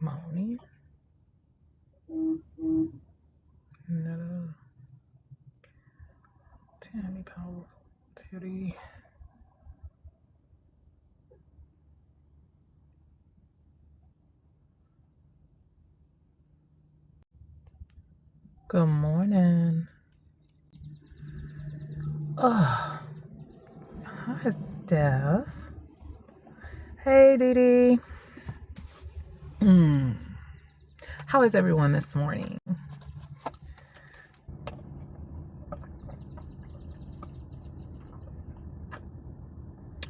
Moni. No. Tammy Powerful. Teddy. Good morning. Oh, hi, Steph. Hey, Dee Dee. How is everyone this morning?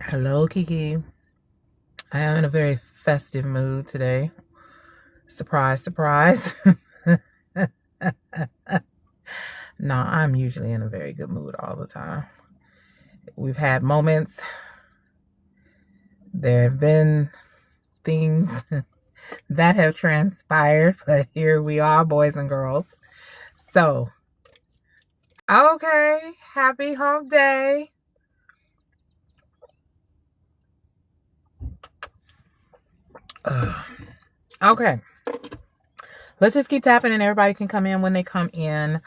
Hello, Kiki. I am in a very festive mood today. Surprise, surprise. No, I'm usually in a very good mood all the time. We've had moments. There have been things that have transpired, but here we are, boys and girls. So, okay, happy hump day. Okay. Let's just keep tapping and everybody can come in when they come in.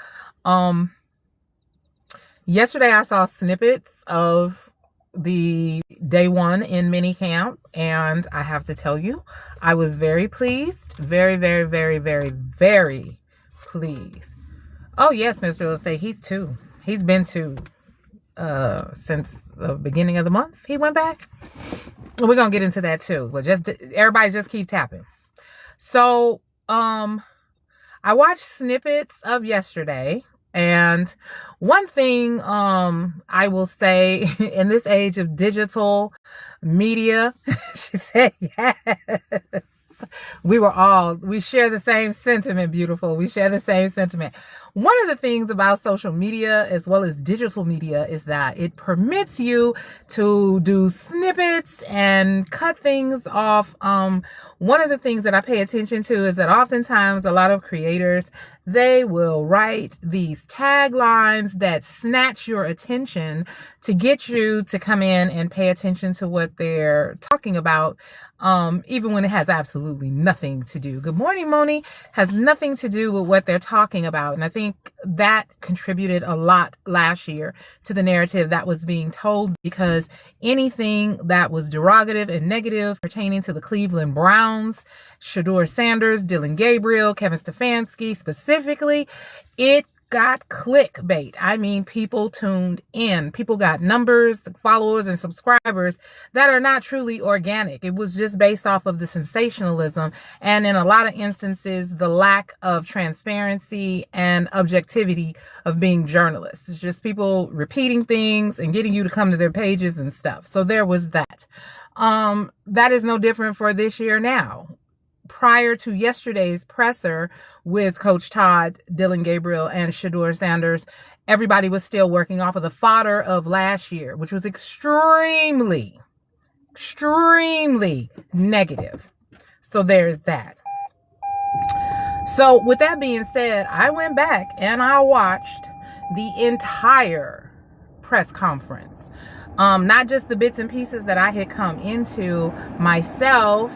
Yesterday I saw snippets of the day one in mini camp, and I have to tell you, I was very pleased. Very, very, very, very, very pleased. Oh yes, Mr. Will say he's two. He's been two since the beginning of the month. He went back. We're gonna get into that too. But just everybody just keep tapping. So I watched snippets of yesterday, and one thing I will say in this age of digital media, she said yes. We share the same sentiment, beautiful. We share the same sentiment. One of the things about social media as well as digital media is that it permits you to do snippets and cut things off. One of the things that I pay attention to is that oftentimes a lot of creators, they will write these taglines that snatch your attention to get you to come in and pay attention to what they're talking about. Even when it has absolutely nothing to do. Good morning, Moni. Has nothing to do with what they're talking about. And I think that contributed a lot last year to the narrative that was being told, because anything that was derogative and negative pertaining to the Cleveland Browns, Shedeur Sanders, Dylan Gabriel, Kevin Stefanski specifically, it got clickbait. I mean, people tuned in. People got numbers, followers, and subscribers that are not truly organic. It was just based off of the sensationalism, and in a lot of instances, the lack of transparency and objectivity of being journalists. It's just people repeating things and getting you to come to their pages and stuff. So there was that. That is no different for this year now. Prior to yesterday's presser with Coach Todd, Dylan Gabriel, and Shedeur Sanders, everybody was still working off of the fodder of last year, which was extremely negative. So there's that. So with that being said, I went back and I watched the entire press conference. Not just the bits and pieces that I had come into myself.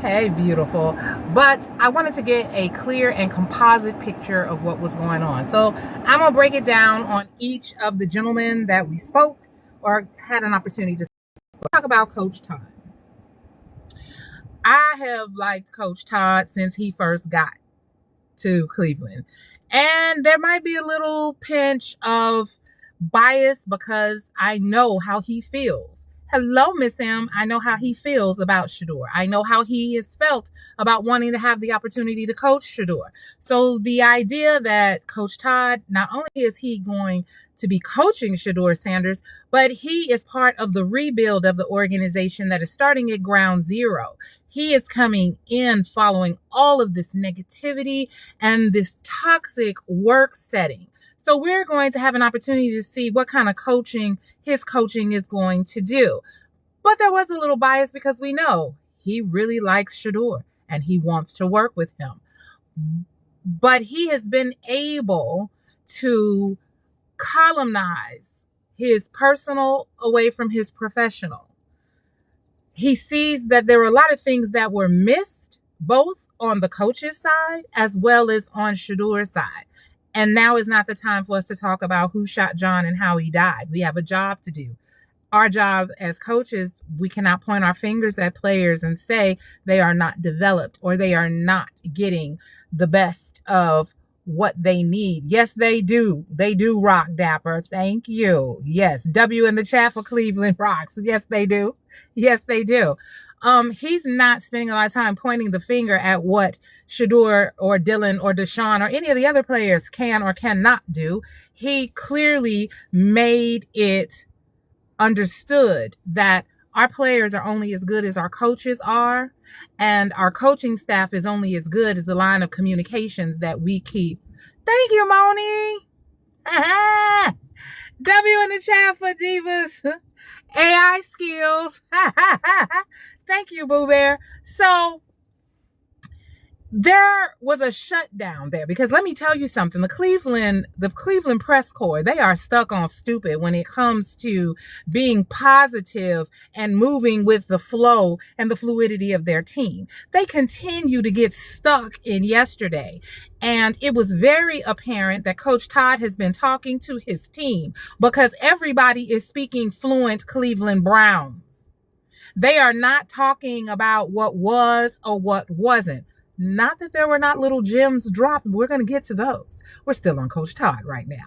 Hey, beautiful. But I wanted to get a clear and composite picture of what was going on. So I'm going to break it down on each of the gentlemen that we spoke or had an opportunity to talk about Coach Todd. I have liked Coach Todd since he first got to Cleveland. And there might be a little pinch of bias because I know how he feels. Hello, Miss M. I know how he feels about Shedeur. I know how he has felt about wanting to have the opportunity to coach Shedeur. So the idea that Coach Todd, not only is he going to be coaching Shedeur Sanders, but he is part of the rebuild of the organization that is starting at ground zero. He is coming in following all of this negativity and this toxic work setting. So we're going to have an opportunity to see what kind of coaching his coaching is going to do. But there was a little bias because we know he really likes Shedeur and he wants to work with him. But he has been able to columnize his personal away from his professional. He sees that there were a lot of things that were missed both on the coach's side as well as on Shador's side. And now is not the time for us to talk about who shot John and how he died. We have a job to do. Our job as coaches, we cannot point our fingers at players and say they are not developed or they are not getting the best of what they need. Yes, they do. They do rock, Dapper. Thank you. Yes. W in the chat for Cleveland rocks. Yes, they do. Yes, they do. He's not spending a lot of time pointing the finger at what Shador or Dylan or Deshaun or any of the other players can or cannot do. He clearly made it understood that our players are only as good as our coaches are, and our coaching staff is only as good as the line of communications that we keep. Thank you, Moni. W in the chat for Divas. AI skills. Thank you, Boo Bear. So there was a shutdown there because let me tell you something. The Cleveland press corps, they are stuck on stupid when it comes to being positive and moving with the flow and the fluidity of their team. They continue to get stuck in yesterday. And it was very apparent that Coach Todd has been talking to his team because everybody is speaking fluent Cleveland Browns. They are not talking about what was or what wasn't. Not that there were not little gems dropped. We're going to get to those. We're still on Coach Todd right now.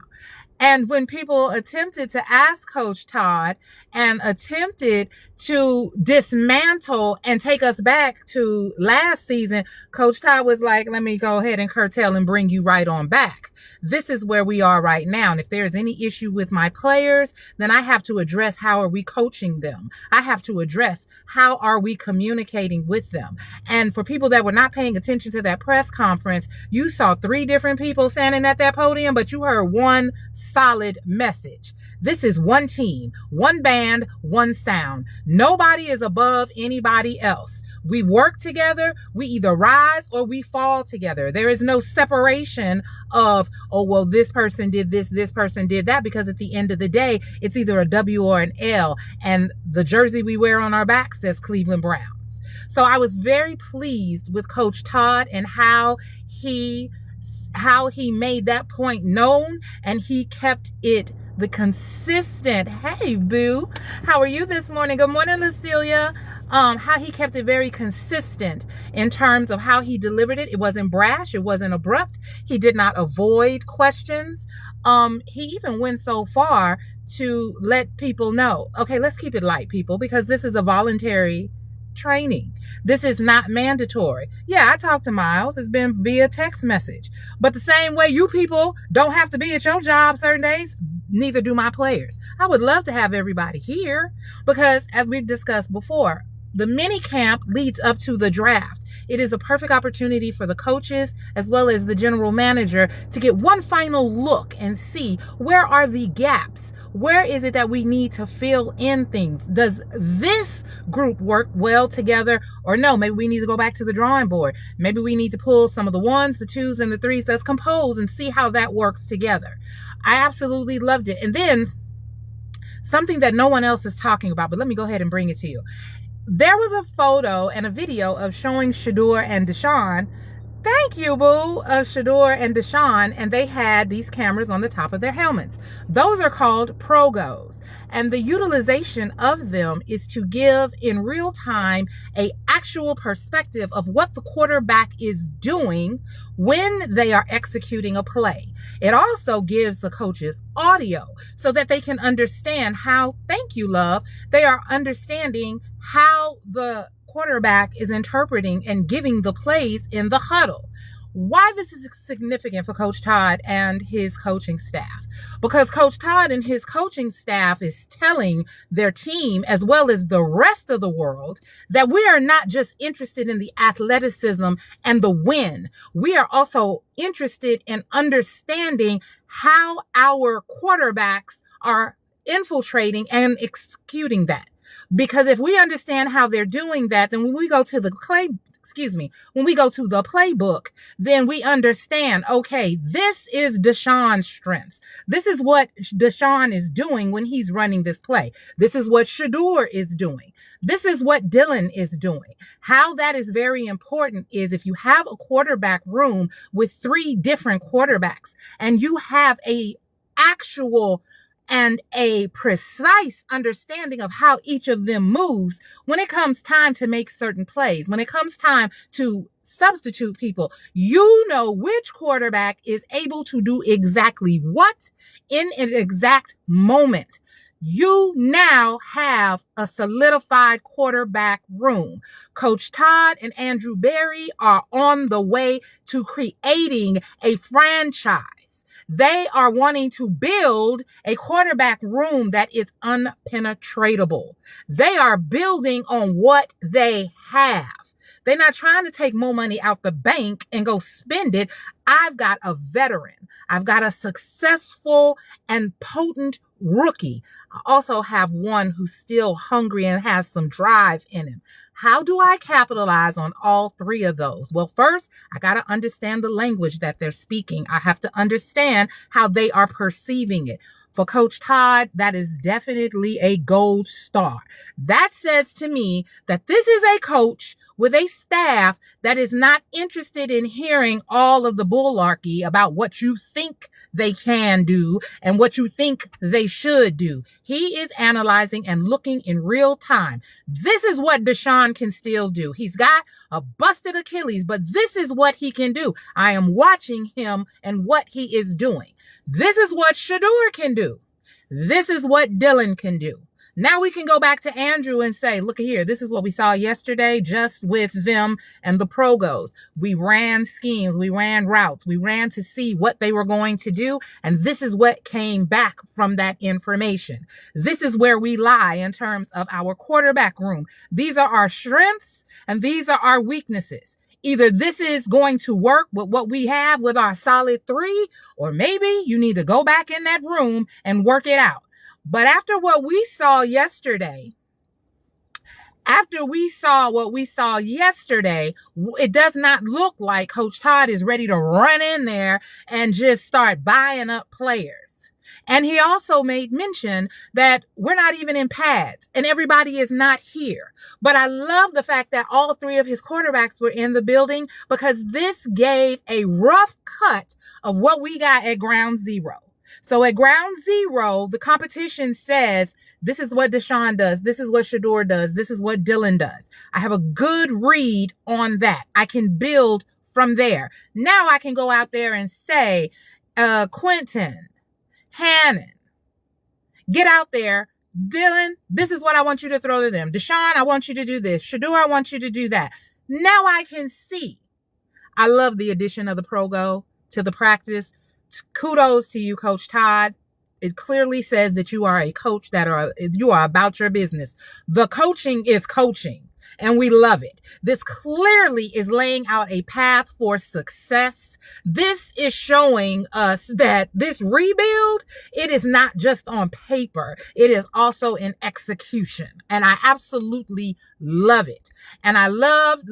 And when people attempted to ask Coach Todd and attempted to dismantle and take us back to last season, Coach Todd was like, let me go ahead and curtail and bring you right on back. This is where we are right now. And if there's any issue with my players, then I have to address how are we coaching them? I have to address how are we communicating with them? And for people that were not paying attention to that press conference, you saw 3 different people standing at that podium, but you heard one solid message. This is one team, one band, one sound. Nobody is above anybody else. We work together. We either rise or we fall together. There is no separation of, oh, well, this person did this person did that, because at the end of the day, it's either a W or an L. And the jersey we wear on our back says Cleveland Browns. So I was very pleased with Coach Todd and how he made that point known, and he kept it the consistent. Hey, boo. How are you this morning? Good morning, Lucilia. How he kept it very consistent in terms of how he delivered it. It wasn't brash. It wasn't abrupt. He did not avoid questions. He even went so far to let people know, okay, let's keep it light, people, because this is a voluntary training. This is not mandatory. Yeah, I talked to Miles. It's been via text message. But the same way you people don't have to be at your job certain days, neither do my players. I would love to have everybody here because, as we've discussed before, the mini camp leads up to the draft. It is a perfect opportunity for the coaches as well as the general manager to get one final look and see where are the gaps. Where is it that we need to fill in things? Does this group work well together or no? Maybe we need to go back to the drawing board. Maybe we need to pull some of the 1s, the 2s, and the 3s that's composed and see how that works together. I absolutely loved it. And then something that no one else is talking about, but let me go ahead and bring it to you. There was a photo and a video of showing Shador and Deshaun. Thank you, boo, of Shador and Deshaun, and they had these cameras on the top of their helmets. Those are called Progos, and the utilization of them is to give in real time a actual perspective of what the quarterback is doing when they are executing a play. It also gives the coaches audio so that they can understand how, thank you, love, they are understanding how the quarterback is interpreting and giving the plays in the huddle. Why this is significant for Coach Todd and his coaching staff? Because Coach Todd and his coaching staff is telling their team, as well as the rest of the world, that we are not just interested in the athleticism and the win. We are also interested in understanding how our quarterbacks are infiltrating and executing that. Because if we understand how they're doing that, then when we go to the when we go to the playbook, then we understand, okay, this is Deshaun's strengths. This is what Deshaun is doing when he's running this play. This is what Shador is doing. This is what Dylan is doing. How that is very important is if you have a quarterback room with 3 different quarterbacks and you have a actual and a precise understanding of how each of them moves, when it comes time to make certain plays, when it comes time to substitute people, you know which quarterback is able to do exactly what in an exact moment. You now have a solidified quarterback room. Coach Todd and Andrew Berry are on the way to creating a franchise. They are wanting to build a quarterback room that is unpenetratable. They are building on what they have. They're not trying to take more money out the bank and go spend it. I've got a veteran. I've got a successful and potent rookie. I also have one who's still hungry and has some drive in him. How do I capitalize on all 3 of those? Well, first, I got to understand the language that they're speaking. I have to understand how they are perceiving it. For Coach Todd, that is definitely a gold star. That says to me that this is a coach with a staff that is not interested in hearing all of the bullarchy about what you think they can do and what you think they should do. He is analyzing and looking in real time. This is what Deshaun can still do. He's got a busted Achilles, but this is what he can do. I am watching him and what he is doing. This is what Shador can do. This is what Dylan can do. Now we can go back to Andrew and say, look here, this is what we saw yesterday just with them and the progos. We ran schemes, we ran routes, we ran to see what they were going to do. And this is what came back from that information. This is where we lie in terms of our quarterback room. These are our strengths and these are our weaknesses. Either this is going to work with what we have with our solid 3, or maybe you need to go back in that room and work it out. But after what we saw yesterday, it does not look like Coach Todd is ready to run in there and just start buying up players. And he also made mention that we're not even in pads and everybody is not here. But I love the fact that all 3 of his quarterbacks were in the building, because this gave a rough cut of what we got at ground zero. So at ground zero, the competition says, this is what Deshaun does. This is what Shador does. This is what Dylan does. I have a good read on that. I can build from there. Now I can go out there and say, Quentin, Hannon, get out there. Dylan, this is what I want you to throw to them. Deshaun, I want you to do this. Shador, I want you to do that. Now I can see. I love the addition of the Progo to the practice. Kudos to you, Coach Todd. It clearly says that you are a coach you are about your business. The coaching is coaching, and we love it. This clearly is laying out a path for success. This is showing us that this rebuild, it is not just on paper. It is also in execution. And I absolutely love it. And I love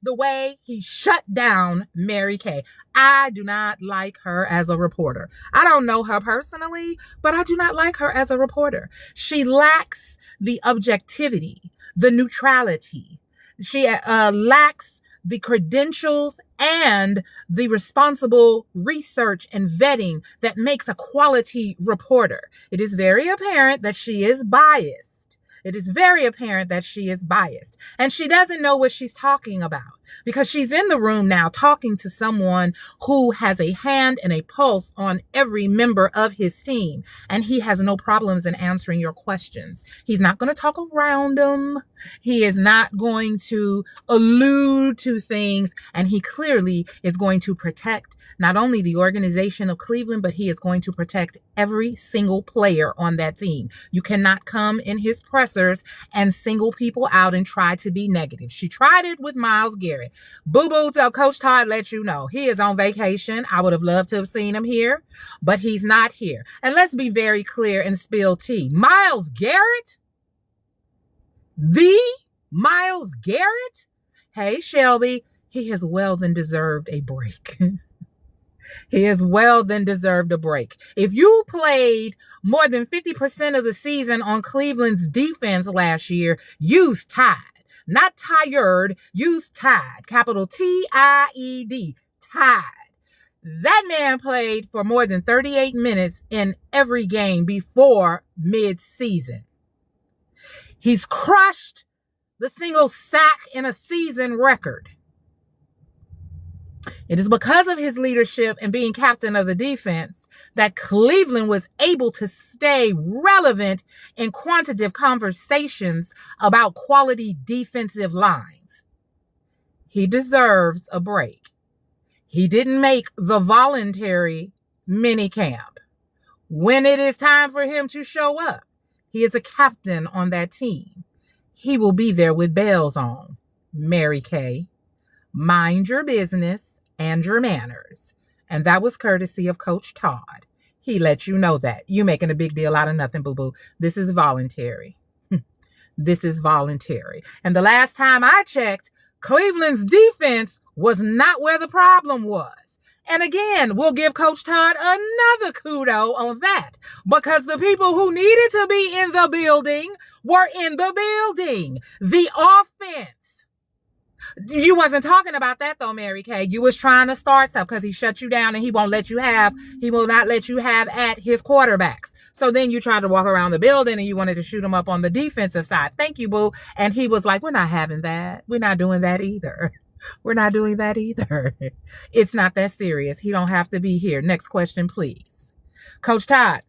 the way he shut down Mary Kay. I do not like her as a reporter. I don't know her personally, but I do not like her as a reporter. She lacks the objectivity, the neutrality. She lacks the credentials and the responsible research and vetting that makes a quality reporter. It is very apparent that she is biased. It is very apparent that she is biased, and she doesn't know what she's talking about, because she's in the room now talking to someone who has a hand and a pulse on every member of his team, and he has no problems in answering your questions. He's not going to talk around them. He is not going to allude to things, and he clearly is going to protect not only the organization of Cleveland, but he is going to protect every single player on that team. You cannot come in his pressers and single people out and try to be negative. She tried it with Myles Garrett. Boo-boo, Coach Todd let you know he is on vacation. I would have loved to have seen him here, but he's not here. And let's be very clear and spill tea. Myles Garrett, the Myles Garrett? Hey, Shelby, he has well then deserved a break. He has well then deserved a break. If you played more than 50% of the season on Cleveland's defense last year, use tied. Not tired, use tied. Capital T-I-E-D. Tied. That man played for more than 38 minutes in every game before mid-season. He's crushed the single sack in a season record. It is because of his leadership and being captain of the defense that Cleveland was able to stay relevant in quantitative conversations about quality defensive lines. He deserves a break. He didn't make the voluntary mini camp. When it is time for him to show up, he is a captain on that team. He will be there with bells on. Mary Kay, mind your business and your manners. And that was courtesy of Coach Todd. He let you know that. You making a big deal out of nothing, boo-boo. This is voluntary. This is voluntary. And the last time I checked, Cleveland's defense was not where the problem was. And again, we'll give Coach Todd another kudo on that, because the people who needed to be in the building were in the building. The offense. You wasn't talking about that though, Mary Kay. You was trying to start stuff because he shut you down and he will not let you have at his quarterbacks. So then you tried to walk around the building and you wanted to shoot him up on the defensive side. Thank you, boo. And he was like, we're not having that. We're not doing that either. We're not doing that either. It's not that serious. He don't have to be here. Next question, please. Coach Todd.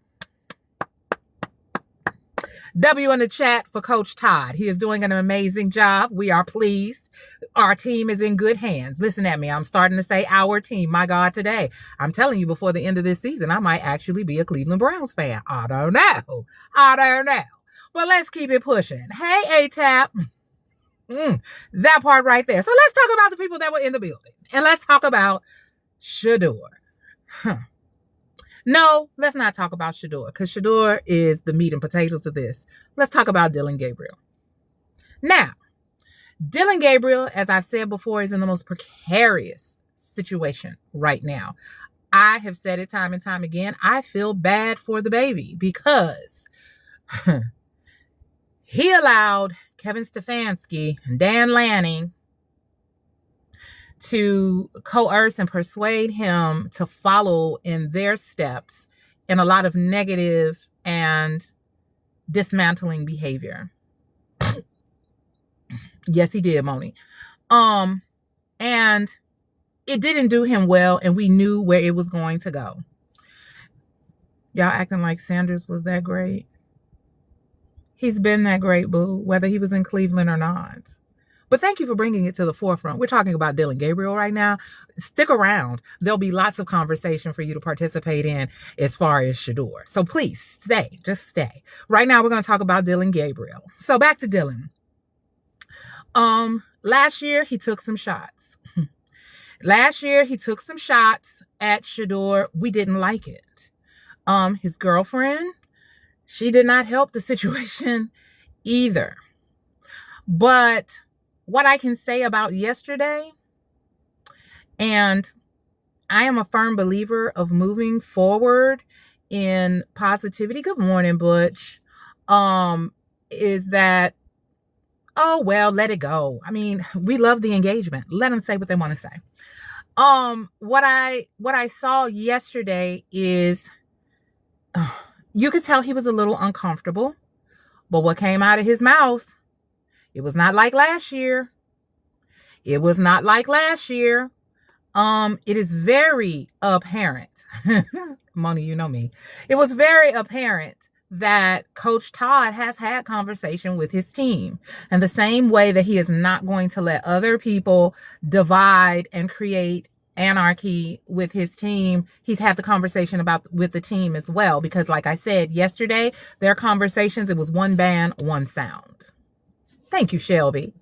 W in the chat for Coach Todd. He is doing an amazing job. We are pleased. Our team is in good hands. Listen at me. I'm starting to say our team. My God, today. I'm telling you, before the end of this season, I might actually be a Cleveland Browns fan. I don't know. But let's keep it pushing. Hey, ATAP. That part right there. So let's talk about the people that were in the building. And let's talk about Shedeur. No, let's not talk about Shedeur, because Shedeur is the meat and potatoes of this. Let's talk about Dillon Gabriel. Now, Dillon Gabriel, as I've said before, is in the most precarious situation right now. I have said it time and time again. I feel bad for the baby because he allowed Kevin Stefanski and Dan Lanning to coerce and persuade him to follow in their steps in a lot of negative and dismantling behavior. Yes, he did, Moni. And it didn't do him well, and we knew where it was going to go. Y'all acting like Sanders was that great. He's been that great, boo, whether he was in Cleveland or not. But thank you for bringing it to the forefront. We're talking about Dillon Gabriel right now. Stick around. There'll be lots of conversation for you to participate in as far as Shedeur. So please stay. Just stay. Right now, we're going to talk about Dillon Gabriel. So back to Dillon. Last year, he took some shots. Last year, he took some shots at Shedeur. We didn't like it. His girlfriend, she did not help the situation either. But what I can say about yesterday, and I am a firm believer of moving forward in positivity. Good morning, Butch. Is that, oh, well, let it go. I mean, we love the engagement. Let them say what they want to say. What I saw yesterday is you could tell he was a little uncomfortable, but what came out of his mouth, it was not like last year. It was not like last year. It is very apparent. Moni, you know me. It was very apparent that Coach Todd has had conversation with his team. And the same way that he is not going to let other people divide and create anarchy with his team, he's had the conversation with the team as well. Because like I said yesterday, their conversations, it was one band, one sound. Thank you, Shelby.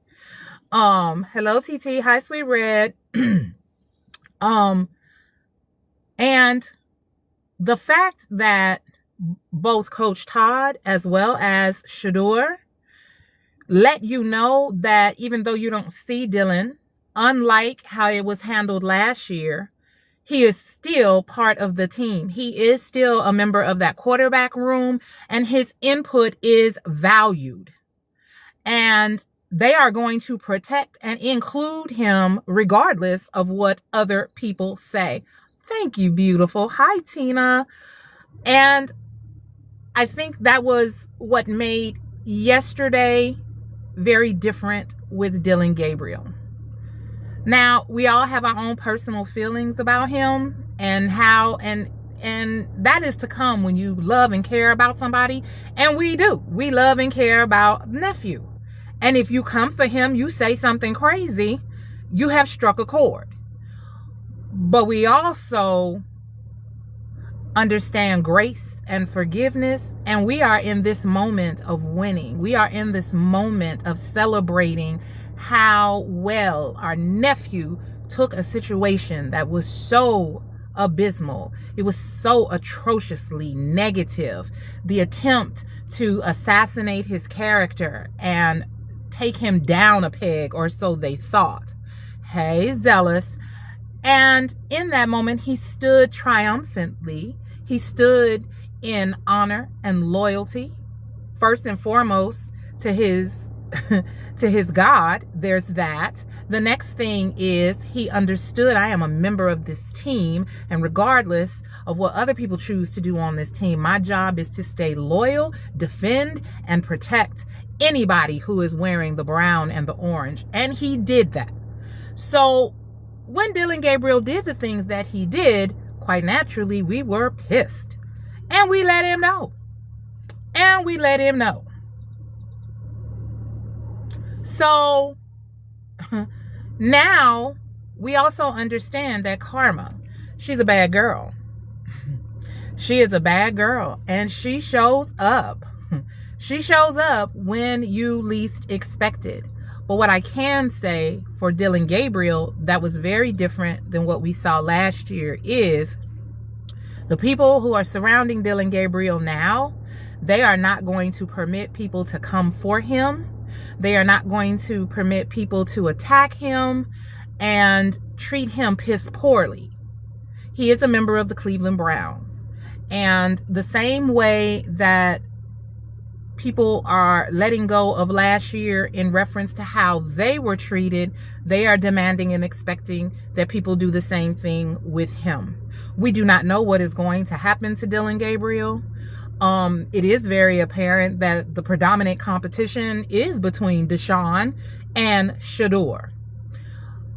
Hello, TT. Hi, Sweet Red. And the fact that both Coach Todd as well as Shedeur let you know that even though you don't see Dylan, unlike how it was handled last year, he is still part of the team. He is still a member of that quarterback room, and his input is valued. And they are going to protect and include him regardless of what other people say. Thank you, beautiful. Hi, Tina. And I think that was what made yesterday very different with Dylan Gabriel. Now, we all have our own personal feelings about him and how, and that is to come when you love and care about somebody. And we do. We love and care about nephew. And if you come for him, you say something crazy, you have struck a chord. But we also understand grace and forgiveness, and we are in this moment of winning. We are in this moment of celebrating how well our nephew took a situation that was so abysmal. It was so atrociously negative. The attempt to assassinate his character and take him down a peg, or so they thought. Hey, zealous. And in that moment, he stood triumphantly. He stood in honor and loyalty, first and foremost to his to his God. There's that. The next thing is he understood, I am a member of this team, and regardless of what other people choose to do on this team, my job is to stay loyal, defend, and protect anybody who is wearing the brown and the orange. And he did that. So when Dylan Gabriel did the things that he did, quite naturally, we were pissed. And we let him know. And we let him know. So now we also understand that Karma, she's a bad girl. She is a bad girl. And she shows up. She shows up when you least expect it. But what I can say for Dylan Gabriel that was very different than what we saw last year is the people who are surrounding Dylan Gabriel now, they are not going to permit people to come for him. They are not going to permit people to attack him and treat him piss poorly. He is a member of the Cleveland Browns. And the same way that people are letting go of last year in reference to how they were treated, they are demanding and expecting that people do the same thing with him. We do not know what is going to happen to Dylan Gabriel. It is very apparent that the predominant competition is between Deshaun and Shador.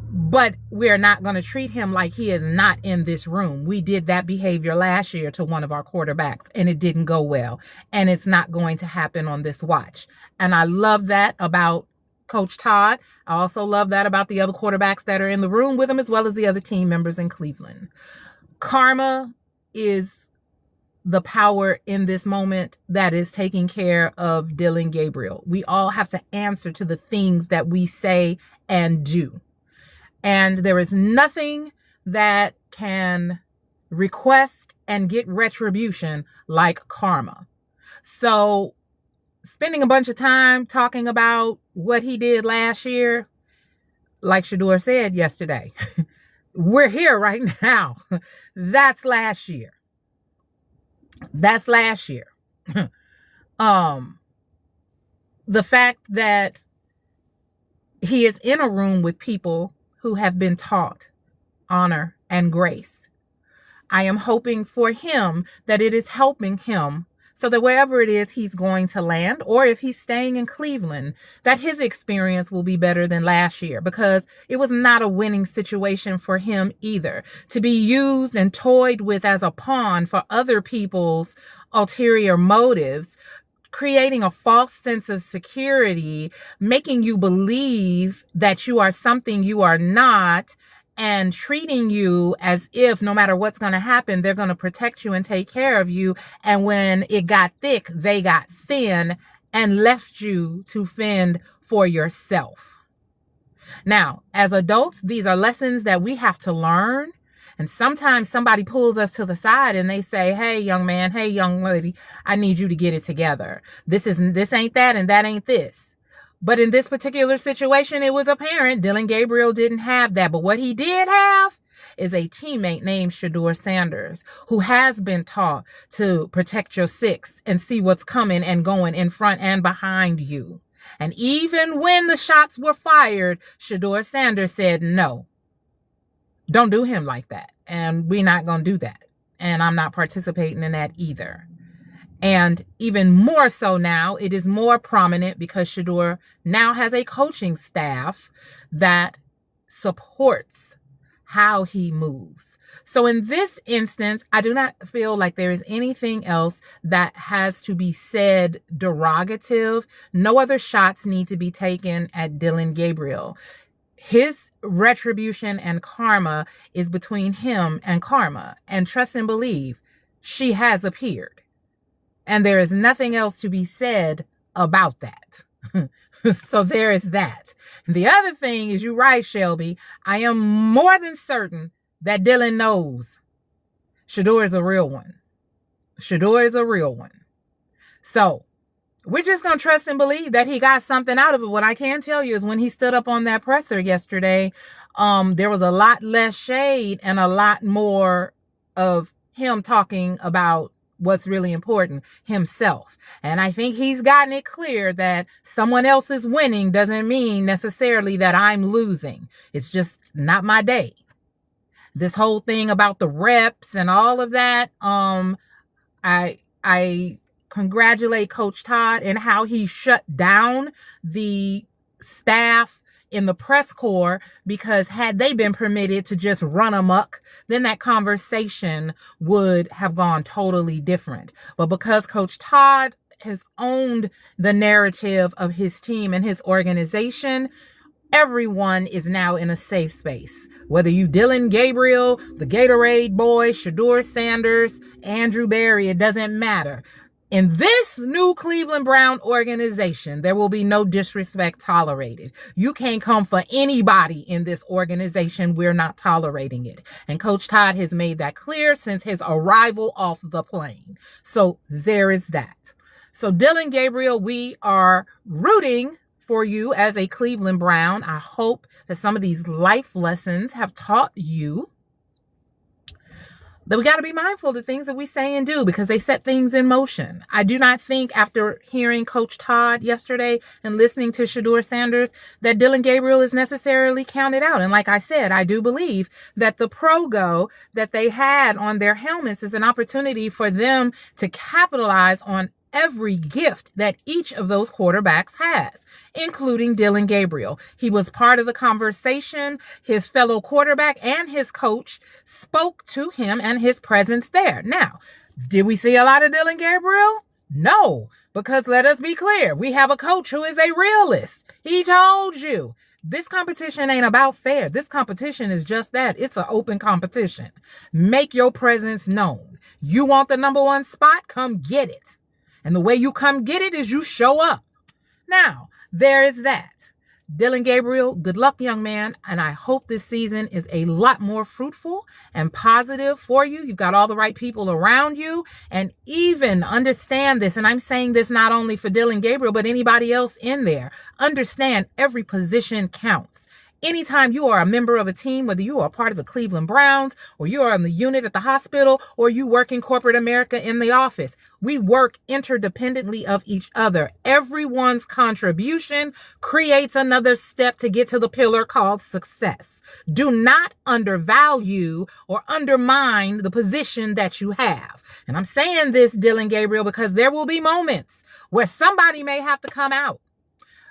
But we're not going to treat him like he is not in this room. We did that behavior last year to one of our quarterbacks, and it didn't go well. And it's not going to happen on this watch. And I love that about Coach Todd. I also love that about the other quarterbacks that are in the room with him, as well as the other team members in Cleveland. Karma is the power in this moment that is taking care of Dylan Gabriel. We all have to answer to the things that we say and do. And there is nothing that can request and get retribution like karma. So spending a bunch of time talking about what he did last year, like Shador said yesterday, we're here right now. That's last year. That's last year. The fact that he is in a room with people who have been taught honor and grace. I am hoping for him that it is helping him so that wherever it is he's going to land, or if he's staying in Cleveland, that his experience will be better than last year, because it was not a winning situation for him either. To be used and toyed with as a pawn for other people's ulterior motives, creating a false sense of security, making you believe that you are something you are not, and treating you as if no matter what's going to happen, they're going to protect you and take care of you. And when it got thick, they got thin and left you to fend for yourself. Now, as adults, these are lessons that we have to learn. And sometimes somebody pulls us to the side and they say, hey, young man, hey, young lady, I need you to get it together. This ain't that and that ain't this. But in this particular situation, it was apparent Dillon Gabriel didn't have that. But what he did have is a teammate named Shedeur Sanders, who has been taught to protect your six and see what's coming and going in front and behind you. And even when the shots were fired, Shedeur Sanders said, no, don't do him like that. And we're not going to do that. And I'm not participating in that either. And even more so now, it is more prominent because Shedeur now has a coaching staff that supports how he moves. So in this instance, I do not feel like there is anything else that has to be said derogative. No other shots need to be taken at Dillon Gabriel. His retribution and karma is between him and karma. And trust and believe, she has appeared. And there is nothing else to be said about that. So there is that. The other thing is, you're right, Shelby. I am more than certain that Dillon knows Shedeur is a real one. Shedeur is a real one. So we're just going to trust and believe that he got something out of it. What I can tell you is when he stood up on that presser yesterday, there was a lot less shade and a lot more of him talking about what's really important, himself. And I think he's gotten it clear that someone else is winning doesn't mean necessarily that I'm losing. It's just not my day. This whole thing about the reps and all of that, I congratulate Coach Todd and how he shut down the staff in the press corps, because had they been permitted to just run amok, then that conversation would have gone totally different. But because Coach Todd has owned the narrative of his team and his organization, everyone is now in a safe space. Whether you Dillon Gabriel, the Gatorade boy, Shedeur Sanders, Andrew Berry, it doesn't matter. In this new Cleveland Brown organization, there will be no disrespect tolerated. You can't come for anybody in this organization. We're not tolerating it. And Coach Todd has made that clear since his arrival off the plane. So there is that. So Dillon Gabriel, we are rooting for you as a Cleveland Brown. I hope that some of these life lessons have taught you that we got to be mindful of the things that we say and do, because they set things in motion. I do not think, after hearing Coach Todd yesterday and listening to Shedeur Sanders, that Dillon Gabriel is necessarily counted out. And like I said, I do believe that the Progo that they had on their helmets is an opportunity for them to capitalize on every gift that each of those quarterbacks has, including Dillon Gabriel. He was part of the conversation. His fellow quarterback and his coach spoke to him and his presence there. Now, did we see a lot of Dillon Gabriel? No, because let us be clear. We have a coach who is a realist. He told you this competition ain't about fair. This competition is just that. It's an open competition. Make your presence known. You want the number one spot? Come get it. And the way you come get it is you show up. Now, there is that. Dillon Gabriel, good luck, young man. And I hope this season is a lot more fruitful and positive for you. You've got all the right people around you. And even understand this, and I'm saying this not only for Dillon Gabriel, but anybody else in there. Understand every position counts. Anytime you are a member of a team, whether you are a part of the Cleveland Browns, or you are in the unit at the hospital, or you work in corporate America in the office, we work interdependently of each other. Everyone's contribution creates another step to get to the pillar called success. Do not undervalue or undermine the position that you have. And I'm saying this, Dillon Gabriel, because there will be moments where somebody may have to come out.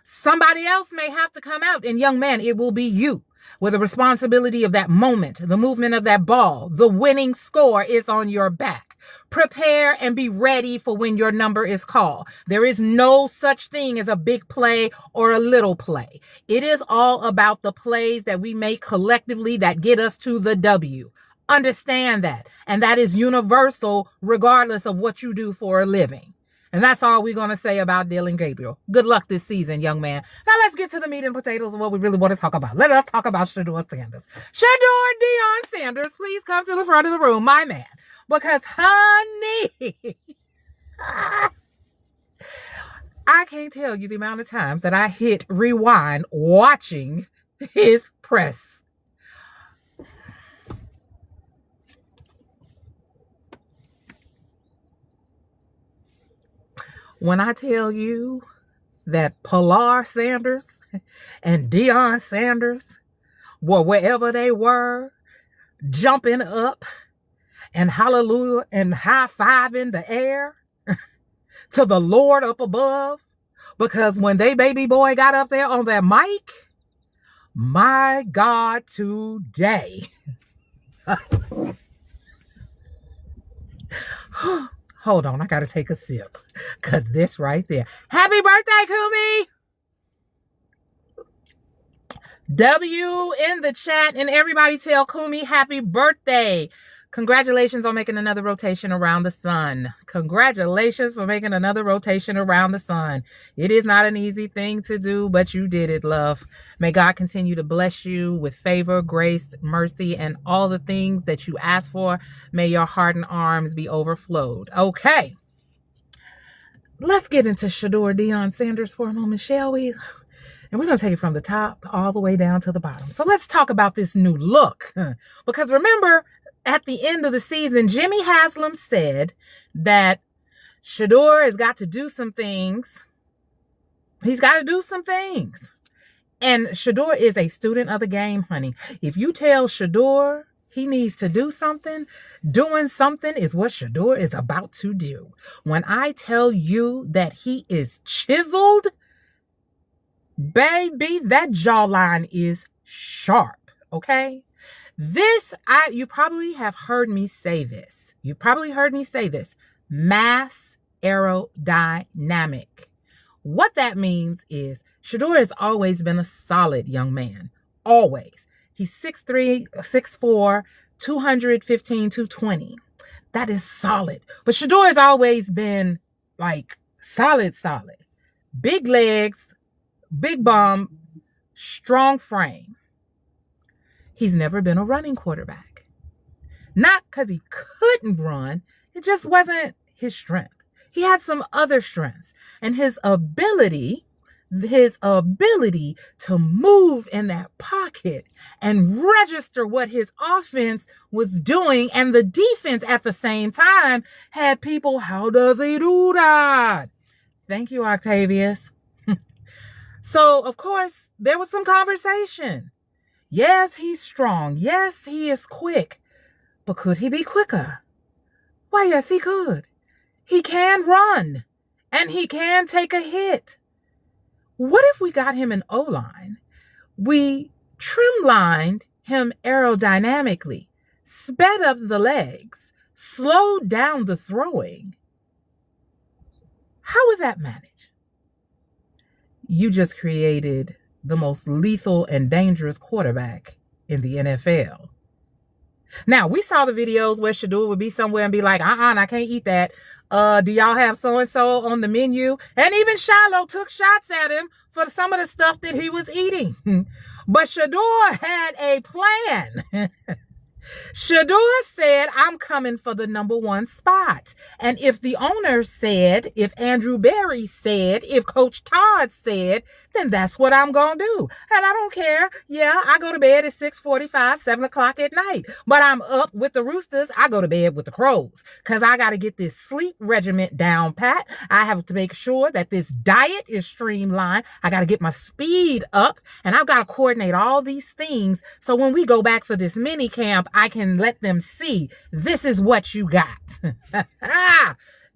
Somebody else may have to come out. And young man, it will be you, where the responsibility of that moment, the movement of that ball, the winning score is on your back. Prepare and be ready for when your number is called. There is no such thing as a big play or a little play. It is all about the plays that we make collectively that get us to the W. Understand that. And that is universal regardless of what you do for a living. And that's all we're going to say about Dillon Gabriel. Good luck this season, young man. Now let's get to the meat and potatoes of what we really want to talk about. Let us talk about Shedeur Sanders. Shedeur Deion Sanders, please come to the front of the room, my man. Because, honey, I I can't tell you the amount of times that I hit rewind watching his press. When I tell you that Pilar Sanders and Deion Sanders were wherever they were, jumping up and hallelujah and high-five in the air to the Lord up above, because when they baby boy got up there on that mic, my God, today. Hold on, I gotta take a sip, because this right there. Happy birthday, Kumi! W in the chat, and everybody tell Kumi happy birthday. Congratulations on making another rotation around the sun. Congratulations for making another rotation around the sun. It is not an easy thing to do, but you did it, love. May God continue to bless you with favor, grace, mercy, and all the things that you ask for. May your heart and arms be overflowed. Okay. Let's get into Shador Deion Sanders for a moment, shall we? And we're going to take it from the top all the way down to the bottom. So let's talk about this new look. Because remember, at the end of the season, Jimmy Haslam said that Shador has got to do some things. He's got to do some things. And Shador is a student of the game, honey. If you tell Shador he needs to do something, doing something is what Shador is about to do. When I tell you that he is chiseled, baby, that jawline is sharp, okay? You probably have heard me say this. Mass aerodynamic. What that means is Shador has always been a solid young man. Always. He's 6'3", 6'4", 215, 220. That is solid. But Shador has always been like solid. Big legs, big bum, strong frame. He's never been a running quarterback. Not because he couldn't run. It just wasn't his strength. He had some other strengths. And his ability to move in that pocket and register what his offense was doing, and the defense at the same time had people, how does he do that? Thank you, Octavius. So, of course, there was some conversation. Yes, he's strong. Yes, he is quick. But could he be quicker? Why, yes, he could. He can run. And he can take a hit. What if we got him an O-line? We trimlined him aerodynamically, sped up the legs, slowed down the throwing. How would that manage? You just created the most lethal and dangerous quarterback in the NFL. Now, we saw the videos where Shador would be somewhere and be like, I can't eat that. Do y'all have so-and-so on the menu? And even Shiloh took shots at him for some of the stuff that he was eating. But Shador had a plan. Shador said, I'm coming for the number one spot. And if the owner said, if Andrew Berry said, if Coach Todd said, then that's what I'm going to do. And I don't care. Yeah, I go to bed at 6:45, 7 o'clock at night. But I'm up with the Roosters. I go to bed with the Crows because I got to get this sleep regiment down pat. I have to make sure that this diet is streamlined. I got to get my speed up, and I've got to coordinate all these things. So when we go back for this mini camp, I can let them see this is what you got.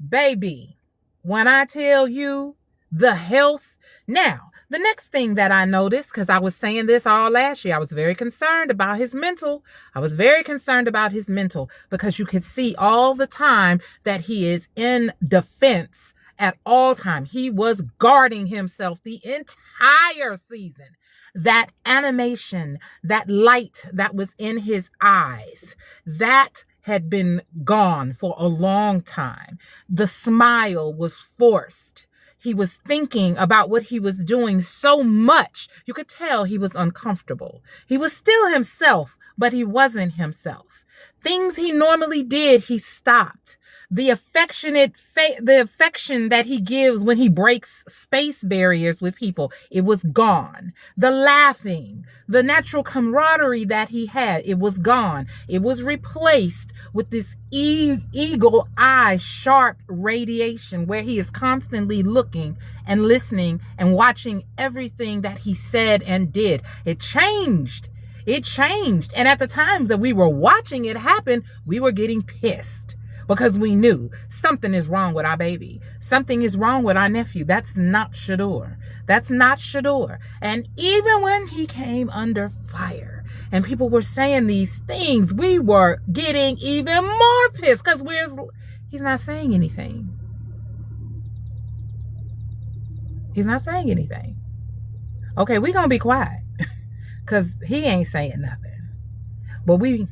Baby, when I tell you the health. Now, the next thing that I noticed, because I was saying this all last year, I was very concerned about his mental. Because you could see all the time that he is in defense at all time. He was guarding himself the entire season. That animation, that light that was in his eyes, that had been gone for a long time. The smile was forced. He was thinking about what he was doing so much. You could tell he was uncomfortable. He was still himself, but he wasn't himself. Things he normally did, he stopped. The the affection that he gives when he breaks space barriers with people, it was gone. The laughing, the natural camaraderie that he had, it was gone. It was replaced with this eagle eye sharp radiation where he is constantly looking and listening and watching everything that he said and did. It changed. It changed. And at the time that we were watching it happen, we were getting pissed because we knew something is wrong with our baby. Something is wrong with our nephew. That's not Shador. That's not Shador. And even when he came under fire and people were saying these things, we were getting even more pissed because he's not saying anything. He's not saying anything. Okay, we're going to be quiet. Because he ain't saying nothing. But we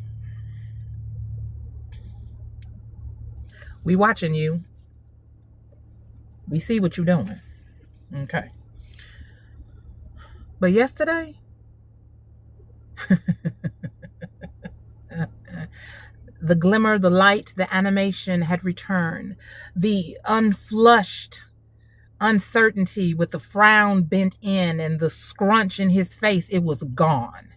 watching you. We see what you're doing. Okay. But yesterday, the glimmer, the light, the animation had returned. The unflushed uncertainty with the frown bent in and the scrunch in his face, it was gone.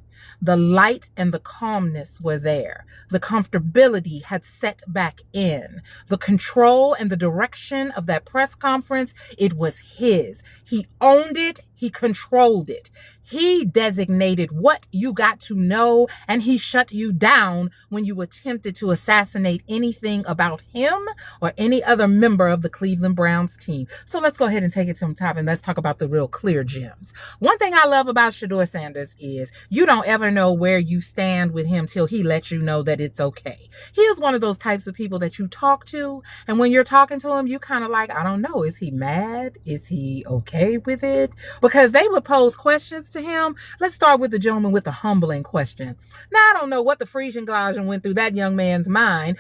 The light and the calmness were there. The comfortability had set back in. The control and the direction of that press conference, it was his. He owned it. He controlled it. He designated what you got to know, and he shut you down when you attempted to assassinate anything about him or any other member of the Cleveland Browns team. So let's go ahead and take it to the top, and let's talk about the real clear gems. One thing I love about Shador Sanders is you don't ever know where you stand with him till he lets you know that it's okay. He is one of those types of people that you talk to, and when you're talking to him, you kind of like, I don't know, is he mad? Is he okay with it? Because they would pose questions to him. Let's start with the gentleman with the humbling question. Now, I don't know what the Frisian Glacier went through that young man's mind.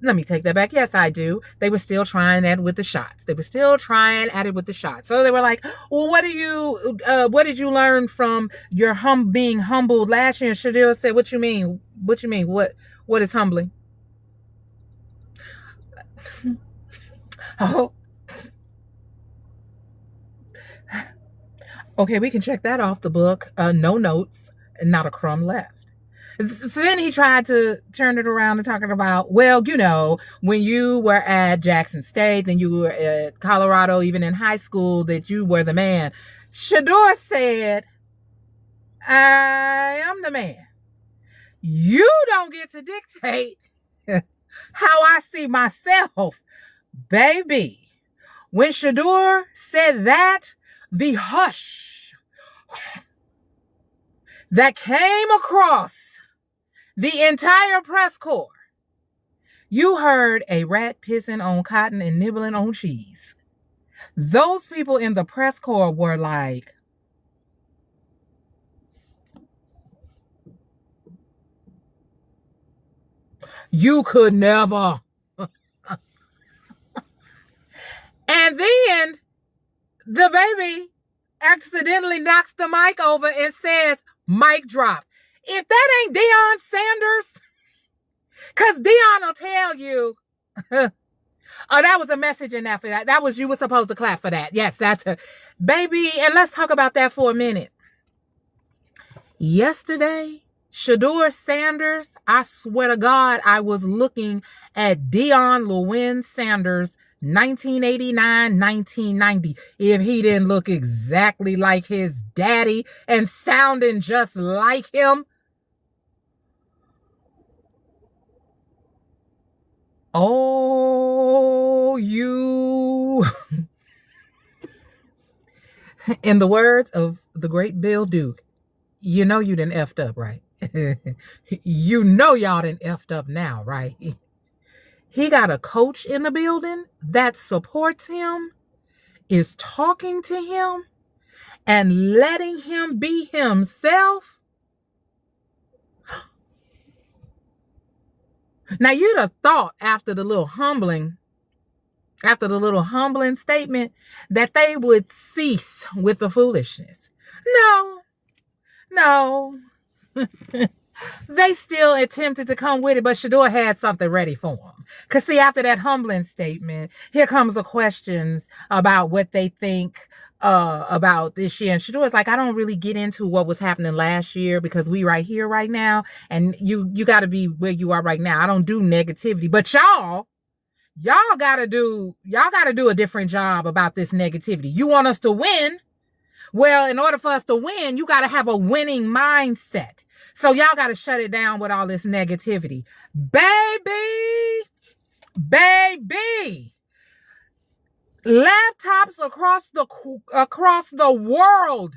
Let me take that back. Yes, I do. They were still trying at it with the shots. So they were like, well, what did you learn from your being humbled last year? And Shador said, what you mean? What you mean? What is humbling? Oh, okay, we can check that off the book. No notes, not a crumb left. So then he tried to turn it around and talking about, well, you know, when you were at Jackson State, then you were at Colorado, even in high school, that you were the man. Shador said, I am the man. You don't get to dictate how I see myself, baby. When Shador said that, the hush that came across the entire press corps, you heard a rat pissing on cotton and nibbling on cheese. Those people in the press corps were like, you could never. And then the baby accidentally knocks the mic over and says, mic drop. If that ain't Deion Sanders, because Deion will tell you, oh, that was a message in that for that. That was, you were supposed to clap for that. Yes, that's her. Baby, and let's talk about that for a minute. Yesterday, Shador Sanders, I swear to God, I was looking at Deion Lewin Sanders 1989, 1990. If he didn't look exactly like his daddy and sounding just like him. Oh, you. In the words of the great Bill Duke, you know you done effed up, right? You know y'all done effed up now, right? He got a coach in the building that supports him, is talking to him, and letting him be himself. Now, you'd have thought after the little humbling statement that they would cease with the foolishness. No. They still attempted to come with it, but Shador had something ready for them. Because, see, after that humbling statement, here comes the questions about what they think about this year. And Shador's like, I don't really get into what was happening last year because we right here right now, and you got to be where you are right now. I don't do negativity, but y'all gotta do a different job about this negativity. You want us to win? Well, in order for us to win, you got to have a winning mindset. So y'all got to shut it down with all this negativity. Baby, laptops across the world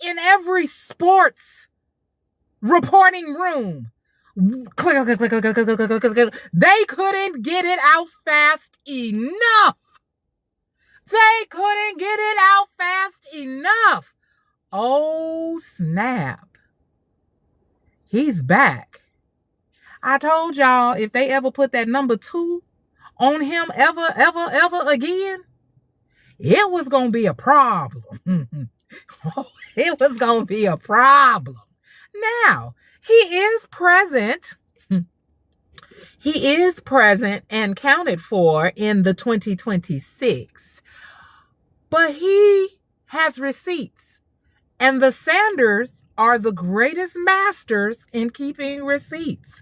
in every sports reporting room. Click. They couldn't get it out fast enough. Oh, snap. He's back. I told y'all, if they ever put that number 2 on him ever again, it was going to be a problem. It was going to be a problem. Now, he is present. He is present and counted for in the 2026. But he has receipts. And the Sanders are the greatest masters in keeping receipts.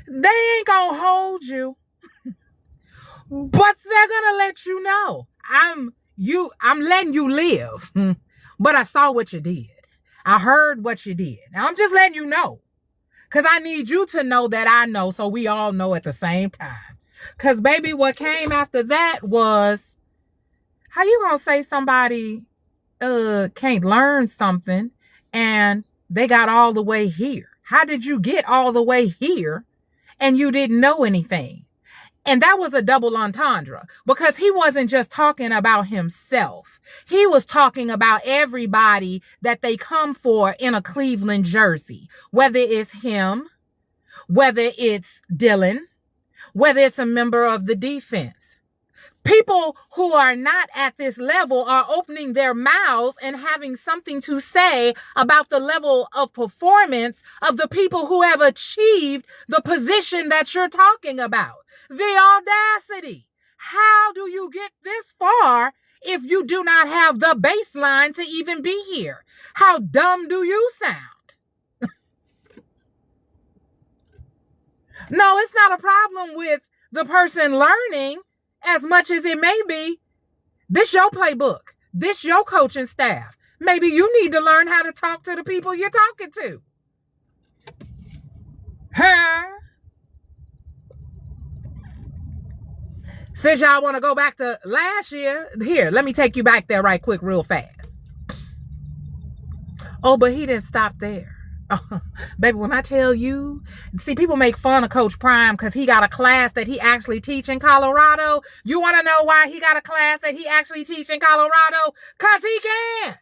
They ain't gonna hold you, but they're gonna let you know. I'm letting you live, but I saw what you did. I heard what you did. Now I'm just letting you know, because I need you to know that I know, so we all know at the same time. Because, baby, what came after that was, how you gonna say somebody can't learn something and they got all the way here? How did you get all the way here and you didn't know anything? And that was a double entendre, because he wasn't just talking about himself. He was talking about everybody that they come for in a Cleveland jersey, whether it's him, whether it's Dylan, whether it's a member of the defense. People who are not at this level are opening their mouths and having something to say about the level of performance of the people who have achieved the position that you're talking about. The audacity. How do you get this far if you do not have the baseline to even be here? How dumb do you sound? No, it's not a problem with the person learning as much as it may be. This your playbook. This your coaching staff. Maybe you need to learn how to talk to the people you're talking to. Huh? Since y'all want to go back to last year, here, let me take you back there right quick, real fast. Oh, but he didn't stop there. Baby, when I tell you, see, people make fun of Coach Prime because he got a class that he actually teach in Colorado. You want to know why he got a class that he actually teach in Colorado? Because he can.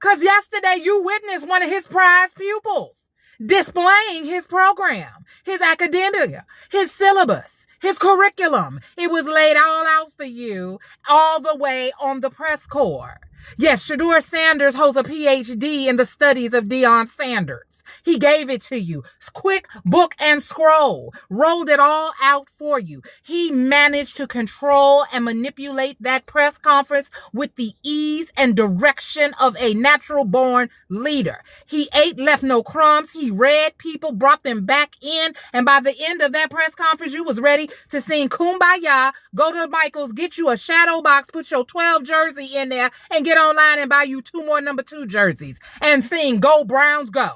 Because yesterday you witnessed one of his prize pupils displaying his program, his academia, his syllabus, his curriculum. It was laid all out for you all the way on the press corps. Yes, Shador Sanders holds a PhD in the studies of Deion Sanders. He gave it to you. Quick book and scroll. Rolled it all out for you. He managed to control and manipulate that press conference with the ease and direction of a natural-born leader. He ate, left no crumbs. He read people, brought them back in. And by the end of that press conference, you was ready to sing Kumbaya, go to Michael's, get you a shadow box, put your 12 jersey in there, and get online and buy you 2 more number 2 jerseys and sing Go Browns Go.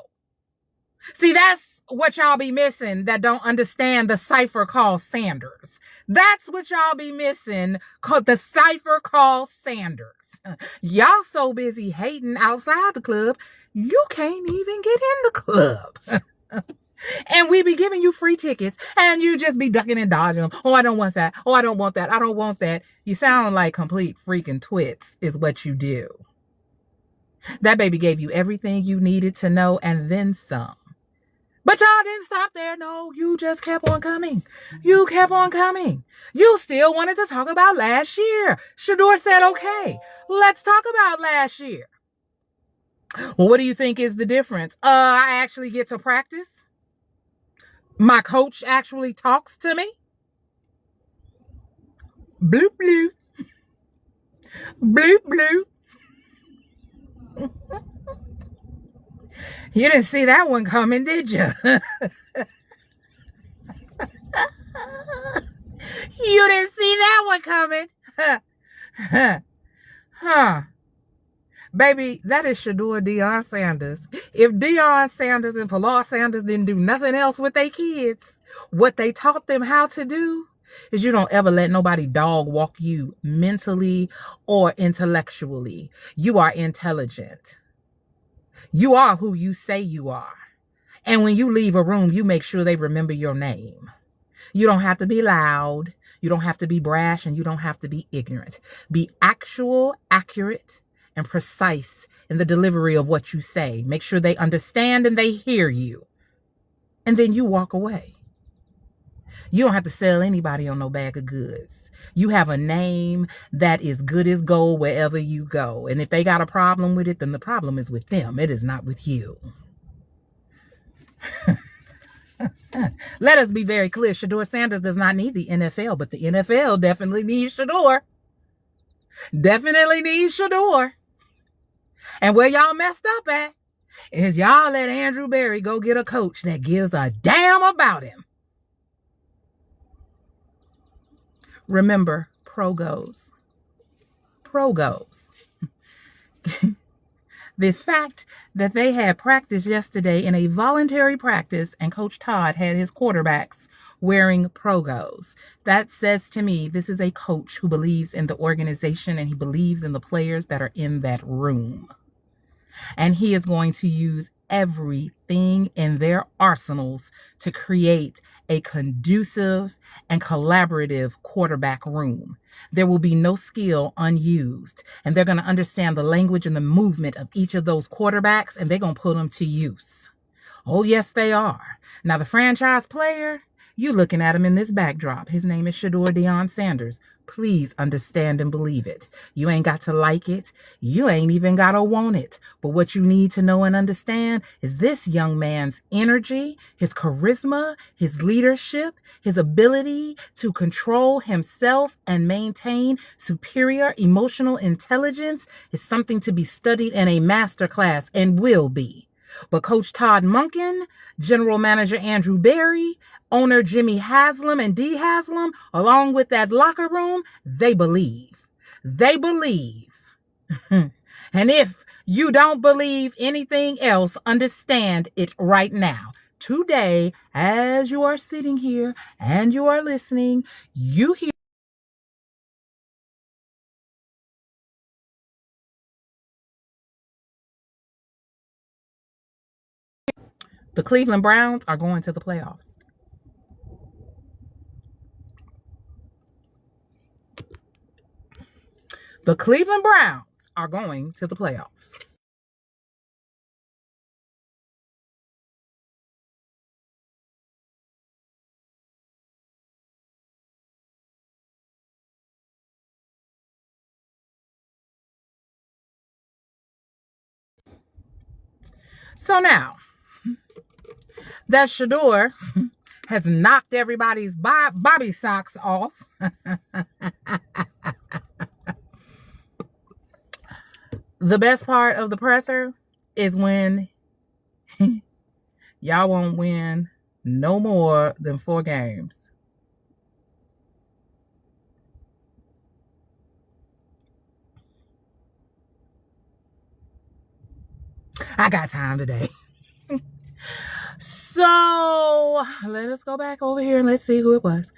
See, that's what y'all be missing that don't understand the cipher called Sanders. That's what y'all be missing, called the cipher called Sanders. Y'all so busy hating outside the club, you can't even get in the club. And we be giving you free tickets and you just be ducking and dodging them. Oh, I don't want that. Oh, I don't want that. I don't want that. You sound like complete freaking twits is what you do. That baby gave you everything you needed to know and then some. But y'all didn't stop there. No, you just kept on coming. You kept on coming. You still wanted to talk about last year. Shador said, okay, let's talk about last year. Well, what do you think is the difference? I actually get to practice. My coach actually talks to me. Bloop, bloop. Bloop, bloop. You didn't see that one coming, did you? You didn't see that one coming. Huh. Baby, that is Shador Deion Sanders. If Deion Sanders and Pilar Sanders didn't do nothing else with their kids, what they taught them how to do is you don't ever let nobody dog walk you mentally or intellectually. You are intelligent. You are who you say you are. And when you leave a room, you make sure they remember your name. You don't have to be loud. You don't have to be brash, and you don't have to be ignorant. Be actual, accurate, and precise in the delivery of what you say. Make sure they understand and they hear you. And then you walk away. You don't have to sell anybody on no bag of goods. You have a name that is good as gold wherever you go. And if they got a problem with it, then the problem is with them. It is not with you. Let us be very clear. Shador Sanders does not need the NFL, but the NFL definitely needs Shador. Definitely needs Shador. And where y'all messed up at is y'all let Andrew Berry go get a coach that gives a damn about him. Remember, pro goes. Pro goes. The fact that they had practice yesterday in a voluntary practice and Coach Todd had his quarterbacks wearing progos, that says to me this is a coach who believes in the organization and he believes in the players that are in that room. And he is going to use everything in their arsenals to create a conducive and collaborative quarterback room. There will be no skill unused, and they're going to understand the language and the movement of each of those quarterbacks, and they're going to put them to use. Oh, yes, they are. Now, the franchise player, you looking at him in this backdrop. His name is Shador Deion Sanders. Please understand and believe it. You ain't got to like it. You ain't even got to want it. But what you need to know and understand is this young man's energy, his charisma, his leadership, his ability to control himself and maintain superior emotional intelligence is something to be studied in a masterclass and will be. But Coach Todd Monken, General Manager Andrew Berry, owner Jimmy Haslam and Dee Haslam, along with that locker room, they believe. They believe. And if you don't believe anything else, understand it right now. Today, as you are sitting here and you are listening, you hear the Cleveland Browns are going to the playoffs. The Cleveland Browns are going to the playoffs. So now that Shador has knocked everybody's bobby socks off, the best part of the presser is when y'all won't win no more than 4 games. I got time today. So let us go back over here and let's see who it was.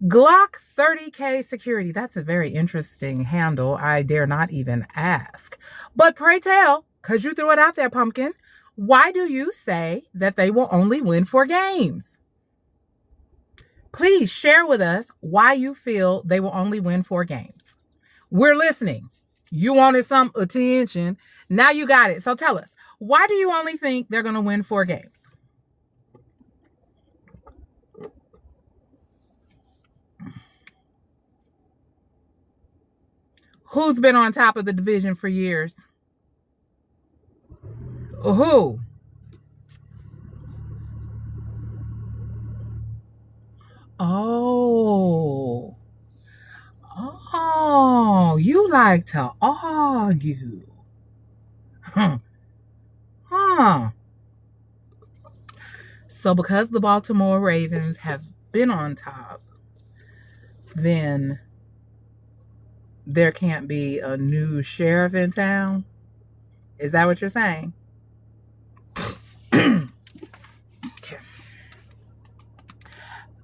Glock 30K Security. That's a very interesting handle. I dare not even ask. But pray tell, because you threw it out there, Pumpkin, why do you say that they will only win 4 games? Please share with us why you feel they will only win 4 games. We're listening. You wanted some attention. Now you got it. So tell us, why do you only think they're going to win 4 games? Who's been on top of the division for years? Who? Oh. Oh, you like to argue. Huh. Huh. So because the Baltimore Ravens have been on top, then there can't be a new sheriff in town? Is that what you're saying? Okay.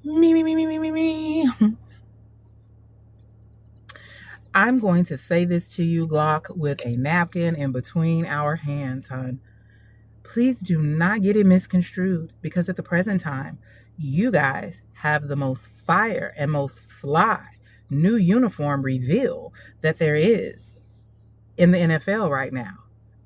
Me. I'm going to say this to you, Glock, with a napkin in between our hands, hon. Please do not get it misconstrued, because at the present time, you guys have the most fire and most fly new uniform reveal that there is in the NFL right now.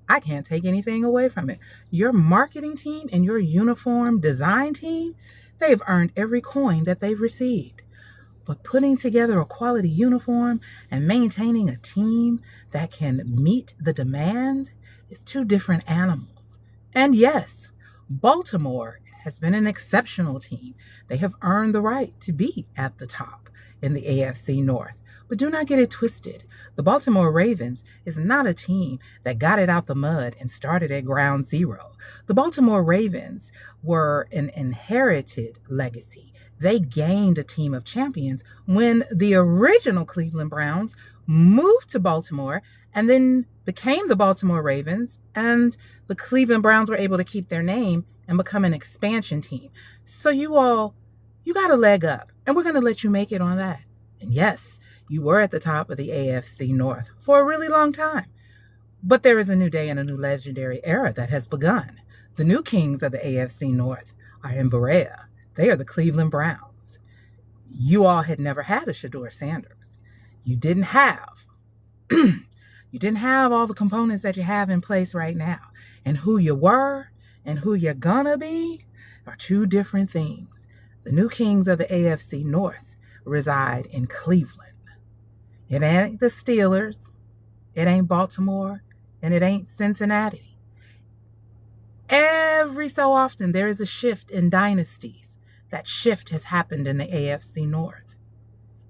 I can't take anything away from it. Your marketing team and your uniform design team, they've earned every coin that they've received. But putting together a quality uniform and maintaining a team that can meet the demand is two different animals. And yes, Baltimore has been an exceptional team. They have earned the right to be at the top in the AFC North. But do not get it twisted. The Baltimore Ravens is not a team that got it out the mud and started at ground zero. The Baltimore Ravens were an inherited legacy. They gained a team of champions when the original Cleveland Browns moved to Baltimore and then became the Baltimore Ravens, and the Cleveland Browns were able to keep their name and become an expansion team. So you got a leg up, and we're going to let you make it on that. And yes, you were at the top of the AFC North for a really long time. But there is a new day and a new legendary era that has begun. The new kings of the AFC North are in Berea. They are the Cleveland Browns. You all had never had a Shedeur Sanders. You didn't have all the components that you have in place right now. And who you were and who you're gonna be are two different things. The new kings of the AFC North reside in Cleveland. It ain't the Steelers, it ain't Baltimore, and it ain't Cincinnati. Every so often, there is a shift in dynasties. That shift has happened in the AFC North.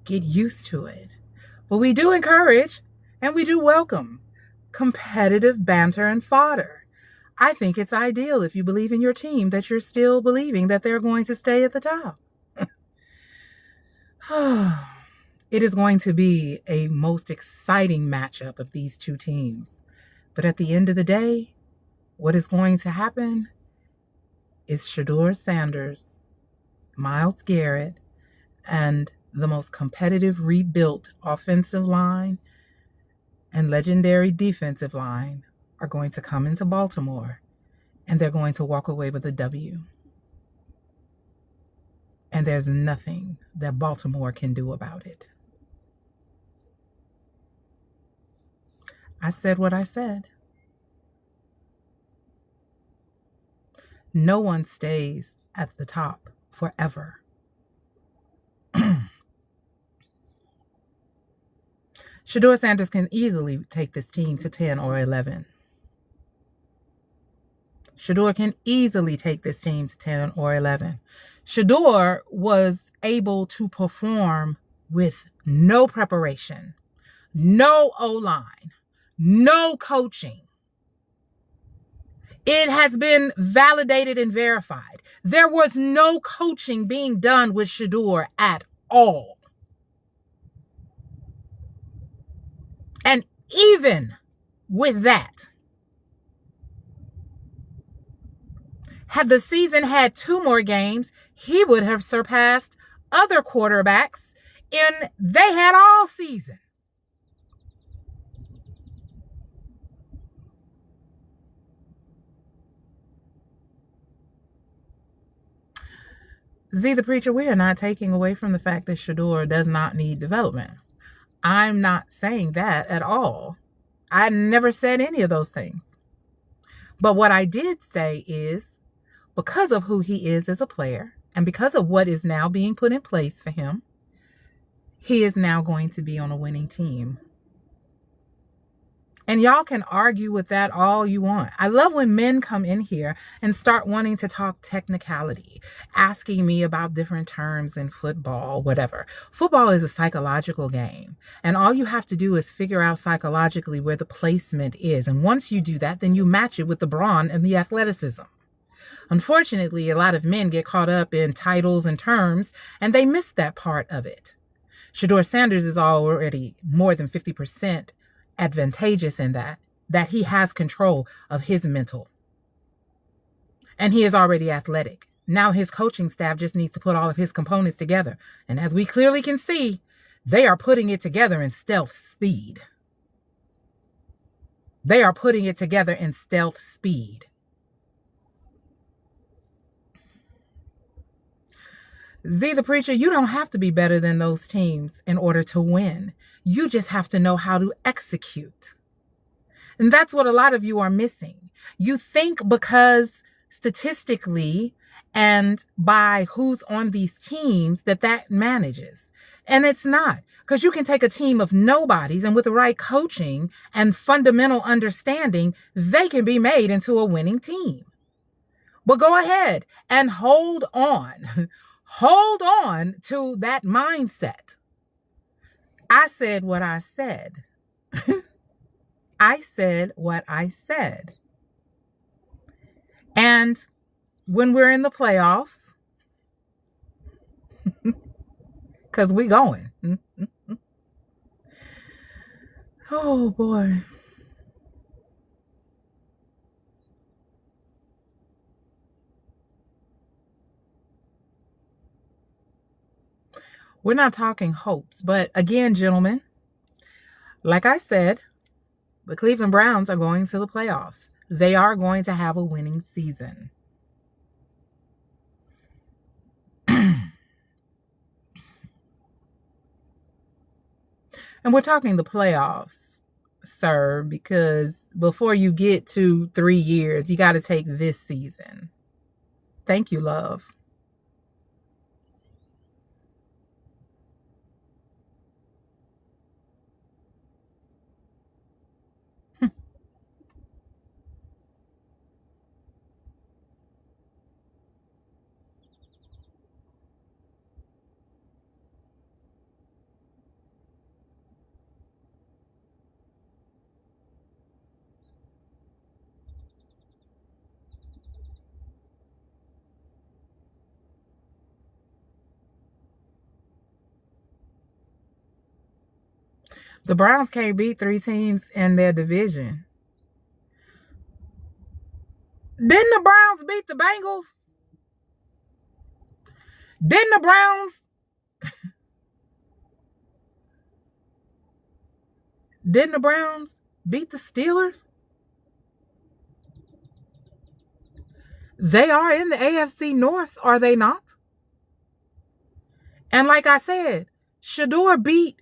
Get used to it. But we do encourage and we do welcome competitive banter and fodder. I think it's ideal, if you believe in your team, that you're still believing that they're going to stay at the top. It is going to be a most exciting matchup of these two teams. But at the end of the day, what is going to happen is Shedeur Sanders, Myles Garrett, and the most competitive rebuilt offensive line and legendary defensive line are going to come into Baltimore, and they're going to walk away with a W. And there's nothing that Baltimore can do about it. I said what I said. No one stays at the top forever. Shedeur Sanders can easily take this team to 10 or 11. Shedeur can easily take this team to 10 or 11. Shedeur was able to perform with no preparation, no O-line, no coaching. It has been validated and verified. There was no coaching being done with Shedeur at all. And even with that, had the season had 2 more games, he would have surpassed other quarterbacks in they had all season. Z the Preacher, we are not taking away from the fact that Shedeur does not need development. I'm not saying that at all. I never said any of those things. But what I did say is, because of who he is as a player, and because of what is now being put in place for him, he is now going to be on a winning team. And y'all can argue with that all you want. I love when men come in here and start wanting to talk technicality, asking me about different terms in football, whatever. Football is a psychological game. And all you have to do is figure out psychologically where the placement is. And once you do that, then you match it with the brawn and the athleticism. Unfortunately, a lot of men get caught up in titles and terms, and they miss that part of it. Shedeur Sanders is already more than 50% advantageous in that he has control of his mental. And he is already athletic. Now his coaching staff just needs to put all of his components together. And as we clearly can see, they are putting it together in stealth speed. They are putting it together in stealth speed. Z the Preacher, you don't have to be better than those teams in order to win. You just have to know how to execute. And that's what a lot of you are missing. You think because statistically and by who's on these teams that manages. And it's not. Because you can take a team of nobodies and with the right coaching and fundamental understanding, they can be made into a winning team. But go ahead and hold on. Hold on to that mindset. I said what I said. I said what I said. And when we're in the playoffs, because we going. Oh, boy. We're not talking hopes. But again, gentlemen, like I said, the Cleveland Browns are going to the playoffs. They are going to have a winning season. And we're talking the playoffs, sir, because before you get to 3 years, you got to take this season. Thank you, love. The Browns can't beat 3 teams in their division. Didn't the Browns beat the Bengals? Didn't the Browns? Didn't the Browns beat the Steelers? They are in the AFC North, are they not? And like I said, Shedeur beat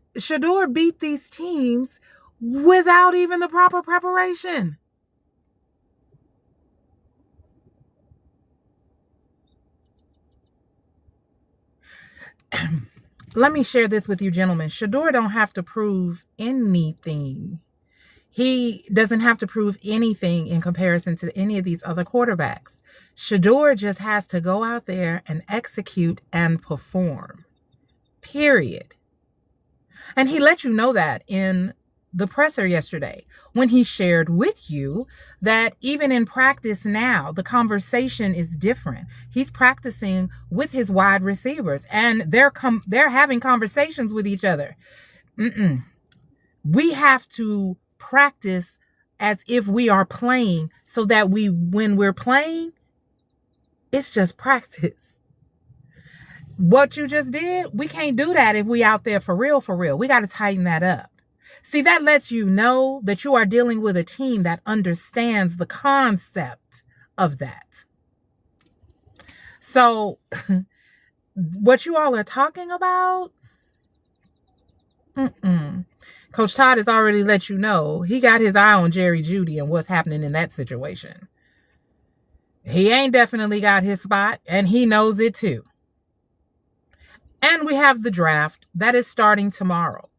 these teams without even the proper preparation. Let me share this with you, gentlemen. Shedeur don't have to prove anything. He doesn't have to prove anything in comparison to any of these other quarterbacks. Shedeur just has to go out there and execute and perform. Period. And he let you know that in the presser yesterday when he shared with you that even in practice now, the conversation is different. He's practicing with his wide receivers and they're having conversations with each other. We have to practice as if we are playing so that when we're playing, it's just practice. What you just did, we can't do that if we out there for real, for real. We got to tighten that up. See, that lets you know that you are dealing with a team that understands the concept of that. So what you all are talking about, Coach Todd has already let you know he got his eye on Jerry Jeudy and what's happening in that situation. He ain't definitely got his spot, and he knows it too. And we have the draft that is starting tomorrow.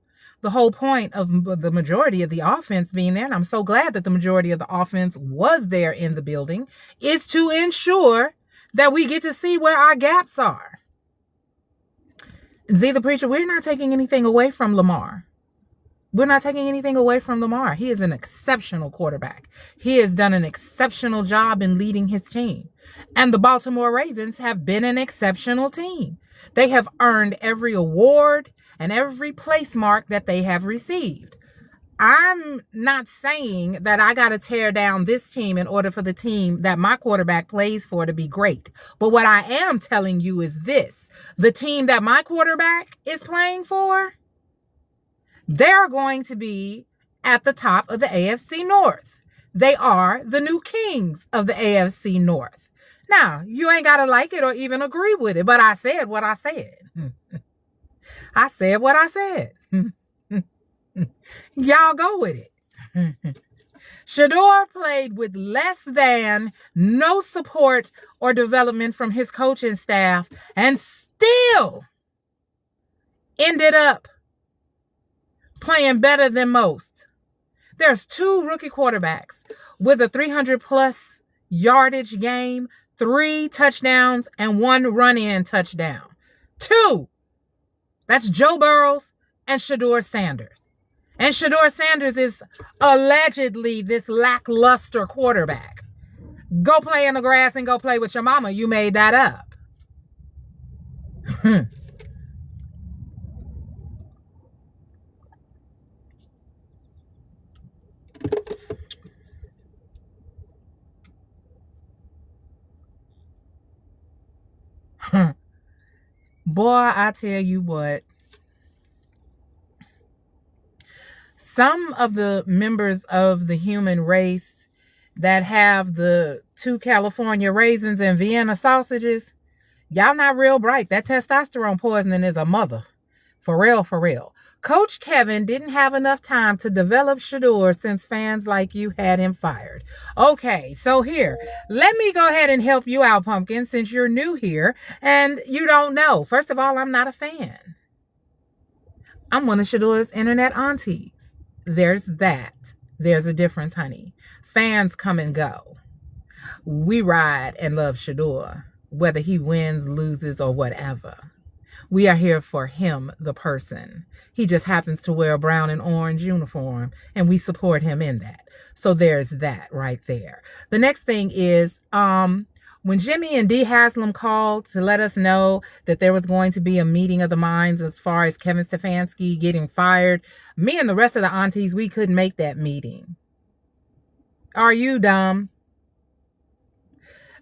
the whole point of the majority of the offense being there, and I'm so glad that the majority of the offense was there in the building, is to ensure that we get to see where our gaps are. Z the Preacher, we're not taking anything away from Lamar. We're not taking anything away from Lamar. He is an exceptional quarterback. He has done an exceptional job in leading his team. And the Baltimore Ravens have been an exceptional team. They have earned every award and every place mark that they have received. I'm not saying that I got to tear down this team in order for the team that my quarterback plays for to be great. But what I am telling you is this. The team that my quarterback is playing for, they're going to be at the top of the AFC North. They are the new kings of the AFC North. Now, you ain't got to like it or even agree with it, but I said what I said. I said what I said. Y'all go with it. Shedeur played with less than no support or development from his coaching staff and still ended up playing better than most. There's 2 rookie quarterbacks with a 300-plus yardage game, 3 touchdowns, and 1 run-in touchdown. 2. That's Joe Burrows and Shedeur Sanders. And Shedeur Sanders is allegedly this lackluster quarterback. Go play in the grass and go play with your mama. You made that up. Boy, I tell you what. Some of the members of the human race that have the 2 California raisins and Vienna sausages, y'all not real bright. That testosterone poisoning is a mother. For real, for real. Coach Kevin didn't have enough time to develop Shedeur since fans like you had him fired. Okay, so here, let me go ahead and help you out, Pumpkin, since you're new here and you don't know. First of all, I'm not a fan. I'm one of Shedeur's internet aunties. There's that. There's a difference, honey. Fans come and go. We ride and love Shedeur, whether he wins, loses, or whatever. We are here for him, the person. He just happens to wear a brown and orange uniform, and we support him in that. So there's that right there. The next thing is, when Jimmy and Dee Haslam called to let us know that there was going to be a meeting of the minds as far as Kevin Stefanski getting fired, me and the rest of the aunties, we couldn't make that meeting. Are you dumb?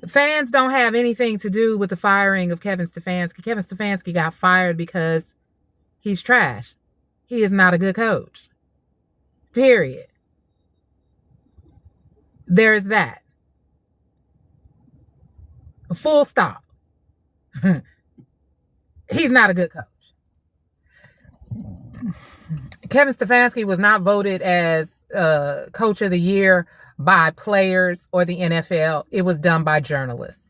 Fans don't have anything to do with the firing of Kevin Stefanski. Kevin Stefanski got fired because he's trash. He is not a good coach. Period. There's that. Full stop. He's not a good coach. Kevin Stefanski was not voted as Coach of the Year by players or the NFL. It was done by journalists.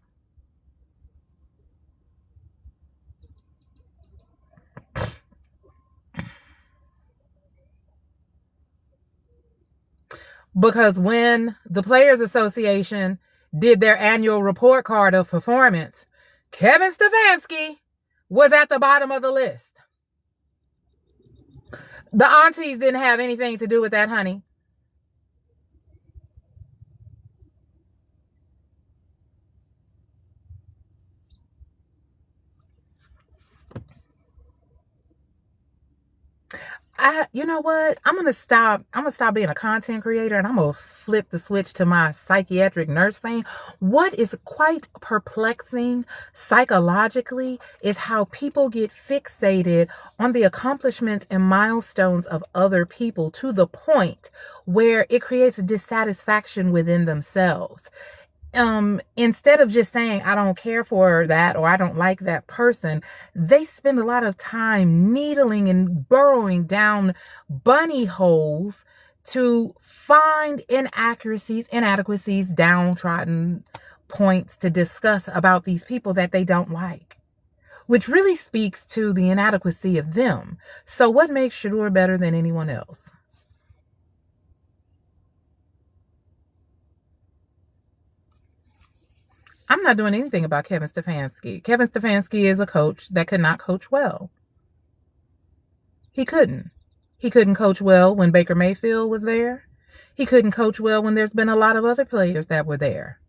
Because when the Players Association did their annual report card of performance, Kevin Stefanski was at the bottom of the list. The aunties didn't have anything to do with that, honey. You know what? I'm gonna stop being a content creator and I'm gonna flip the switch to my psychiatric nurse thing. What is quite perplexing psychologically is how people get fixated on the accomplishments and milestones of other people to the point where it creates a dissatisfaction within themselves. Instead of just saying, I don't care for that or I don't like that person, they spend a lot of time needling and burrowing down bunny holes to find inadequacies, downtrodden points to discuss about these people that they don't like. which really speaks to the inadequacy of them. So what makes Shador better than anyone else? I'm not doing anything about Kevin Stefanski. Kevin Stefanski is a coach that could not coach well. He couldn't. He couldn't coach well when Baker Mayfield was there. He couldn't coach well when there's been a lot of other players that were there.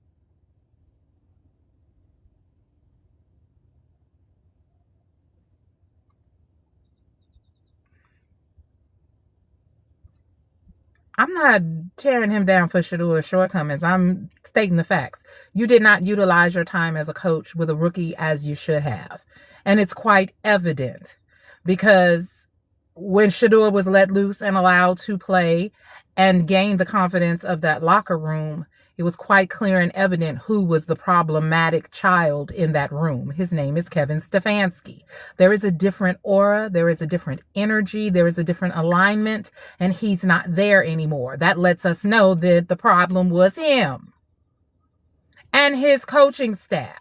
I'm not tearing him down for Shador's shortcomings. I'm stating the facts. You did not utilize your time as a coach with a rookie as you should have. And it's quite evident because when Shador was let loose and allowed to play and gain the confidence of that locker room, it was quite clear and evident who was the problematic child in that room. His name is Kevin Stefanski. There is a different aura. There is a different energy. There is a different alignment, and he's not there anymore. That lets us know that the problem was him and his coaching staff.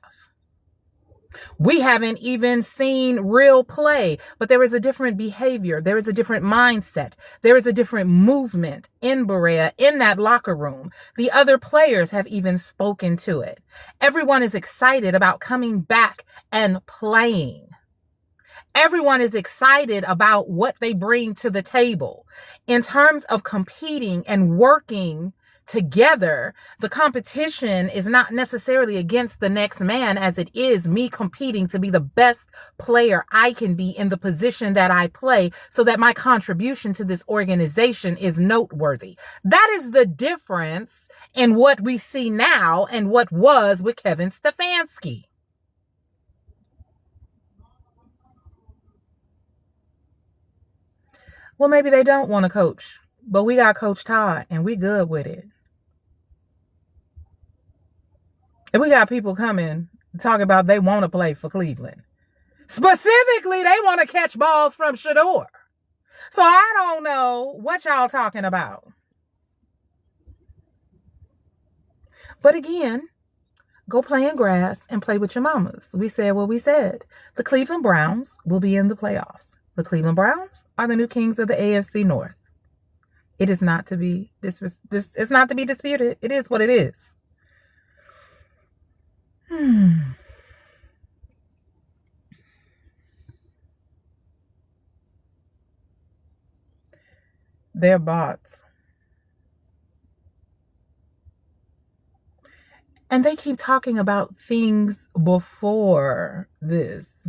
We haven't even seen real play, but there is a different behavior. There is a different mindset. There is a different movement in Berea, in that locker room. The other players have even spoken to it. Everyone is excited about coming back and playing. Everyone is excited about what they bring to the table. In terms of competing and working together, the competition is not necessarily against the next man as it is me competing to be the best player I can be in the position that I play so that my contribution to this organization is noteworthy. That is the difference in what we see now and what was with Kevin Stefanski. Well, maybe they don't want to coach, but we got Coach Todd and we good with it. And we got people coming talking about they want to play for Cleveland. Specifically, they want to catch balls from Shador. So I don't know what y'all talking about. But again, go play in grass and play with your mamas. We said what we said. The Cleveland Browns will be in the playoffs. The Cleveland Browns are the new kings of the AFC North. It is not to be it's not to be disputed. It is what it is. They're bots. And they keep talking about things before this.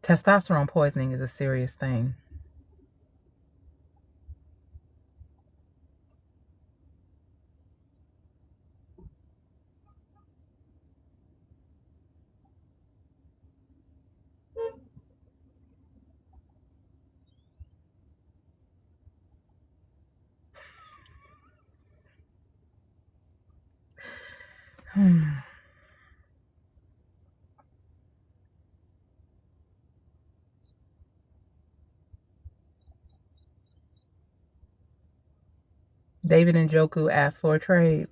Testosterone poisoning is a serious thing. David Njoku asked for a trade.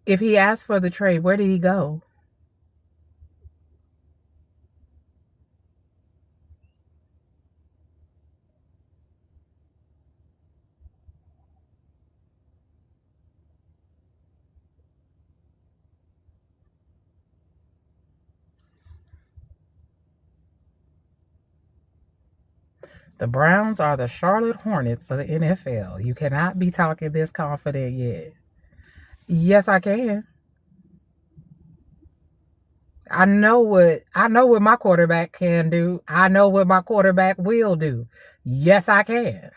If he asked for the trade, where did he go? The Browns are the Charlotte Hornets of the NFL. You cannot be talking this confident yet. Yes, I can. I know what my quarterback can do. I know what my quarterback will do. Yes, I can.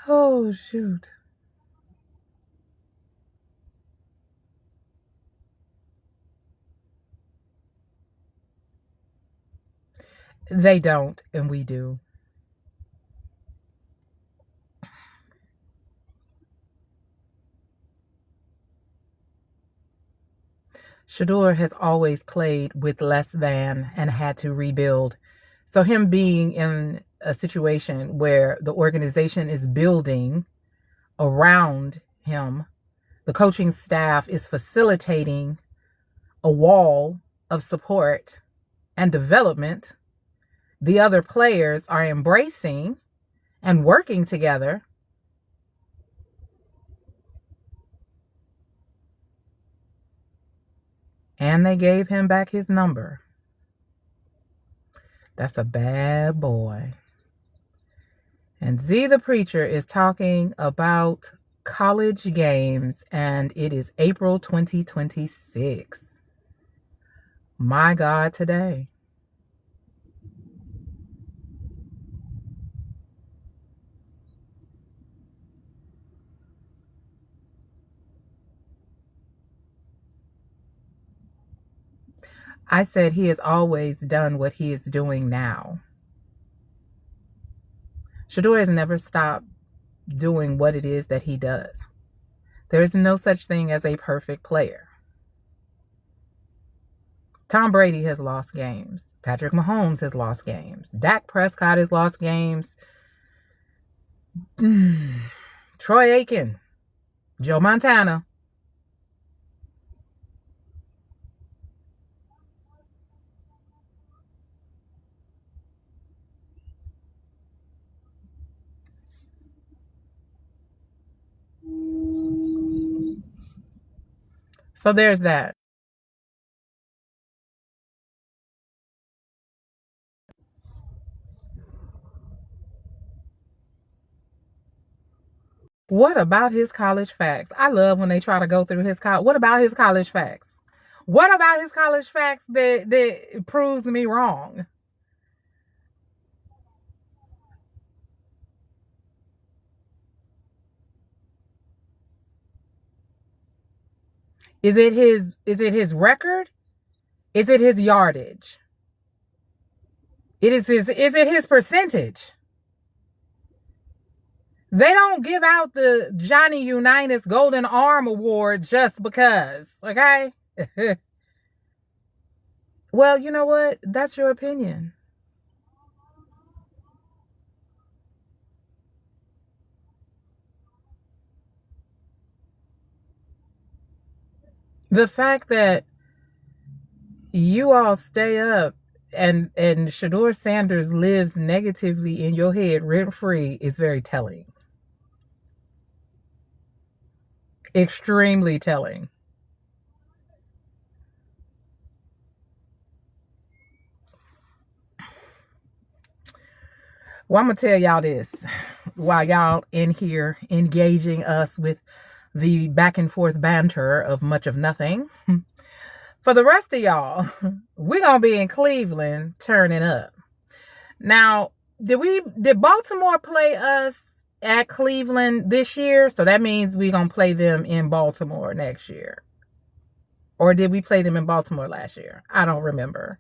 Oh, shoot. They don't, and we do. Shador has always played with less than and had to rebuild. So him being in a situation where the organization is building around him, the coaching staff is facilitating a wall of support and development. The other players are embracing and working together. And they gave him back his number. That's a bad boy. And Z the Preacher is talking about college games, and it is April 2026. My God, today. I said he has always done what he is doing now. Shador has never stopped doing what it is that he does. There is no such thing as a perfect player. Tom Brady has lost games. Patrick Mahomes has lost games. Dak Prescott has lost games. Troy Aikman, Joe Montana. So there's that. What about his college facts? I love when they try to go through his college. What about his college facts? What about his college facts that proves me wrong? Is it his record? Is it his yardage? Is it his percentage? They don't give out the Johnny Unitas Golden Arm Award just because, okay? Well, you know what? That's your opinion. The fact that you all stay up and Shador Sanders lives negatively in your head rent free is very telling. Extremely telling. Well, I'm going to tell y'all this while y'all in here engaging us with the back and forth banter of much of nothing. For the rest of y'all, we're going to be in Cleveland turning up. Now, did Baltimore play us at Cleveland this year? So that means we're going to play them in Baltimore next year. Or did we play them in Baltimore last year? I don't remember.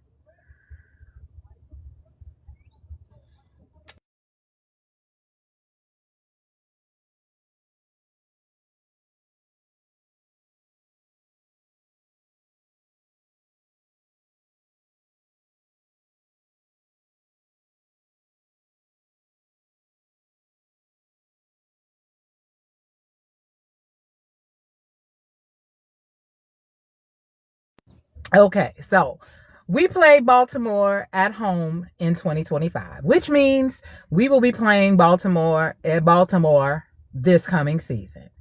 Okay, so we play Baltimore at home in 2025, which means we will be playing Baltimore at Baltimore this coming season.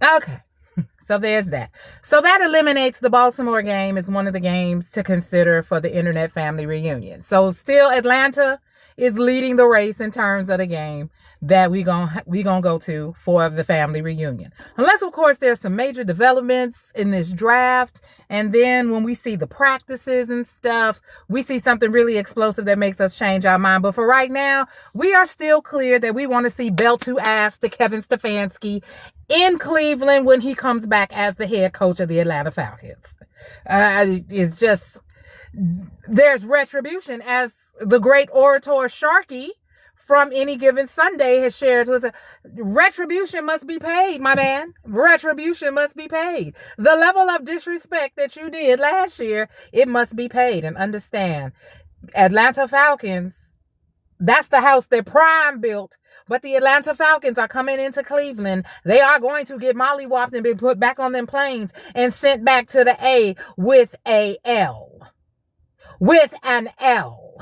Okay, so there's that. So that eliminates the Baltimore game as one of the games to consider for the Internet Family Reunion. So still Atlanta is leading the race in terms of the game that we gonna go to for the family reunion. Unless, of course, there's some major developments in this draft. And then when we see the practices and stuff, we see something really explosive that makes us change our mind. But for right now, we are still clear that we want to see belt to ass to Kevin Stefanski in Cleveland when he comes back as the head coach of the Atlanta Falcons. It's just, There's retribution, as the great orator Sharkey from Any Given Sunday has shared with us. Retribution must be paid, my man. Retribution must be paid. The level of disrespect that you did last year, it must be paid. And understand, Atlanta Falcons, that's the house that Prime built. But the Atlanta Falcons are coming into Cleveland. They are going to get mollywopped and be put back on them planes and sent back to the A with a L. With an L.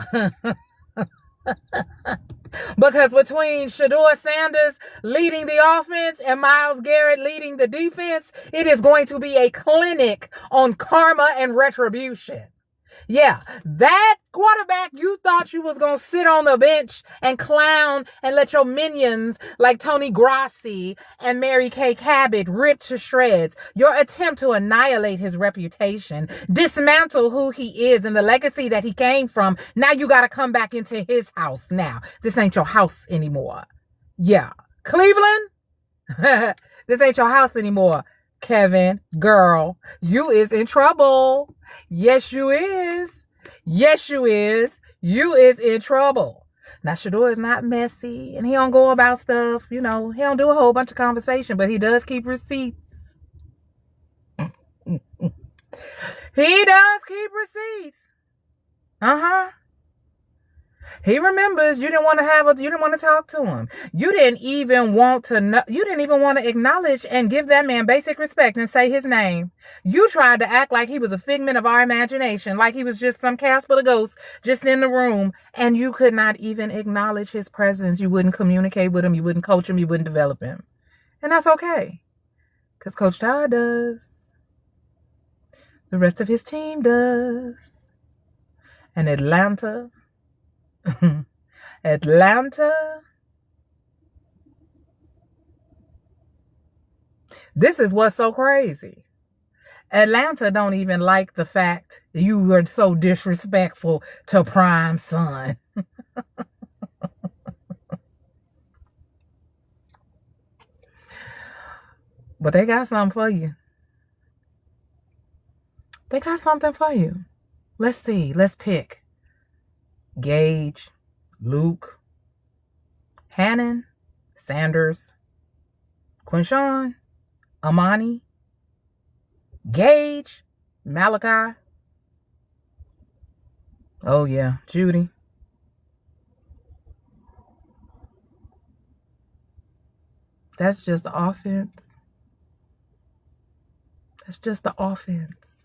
Because between Shedeur Sanders leading the offense and Myles Garrett leading the defense, it is going to be a clinic on karma and retribution. Yeah, that quarterback you thought you was going to sit on the bench and clown and let your minions like Tony Grassi and Mary Kay Cabot rip to shreds. Your attempt to annihilate his reputation, dismantle who he is and the legacy that he came from. Now you got to come back into his house now. This ain't your house anymore. Yeah. Cleveland, this ain't your house anymore. Kevin, girl, you is in trouble. Yes, you is. Yes, you is. You is in trouble. Now, Shedeur is not messy, and he don't go about stuff. You know, he don't do a whole bunch of conversation, but he does keep receipts. He does keep receipts. Uh-huh. He remembers you didn't want to talk to him. You didn't even want to know, you didn't even want to acknowledge and give that man basic respect and say his name. You tried to act like he was a figment of our imagination, like he was just some Casper the Ghost just in the room, and you could not even acknowledge his presence. You wouldn't communicate with him, you wouldn't coach him, you wouldn't develop him. And that's okay. Because Coach Todd does. The rest of his team does. And Atlanta, this is what's so crazy. Atlanta don't even like the fact you were so disrespectful to Prime's son. But they got something for you. They got something for you. Let's see. Let's pick. Gage, Luke, Hannon, Sanders, Quinshawn, Amani, Gage, Malachi. Oh yeah, Judy. That's just the offense. That's just the offense.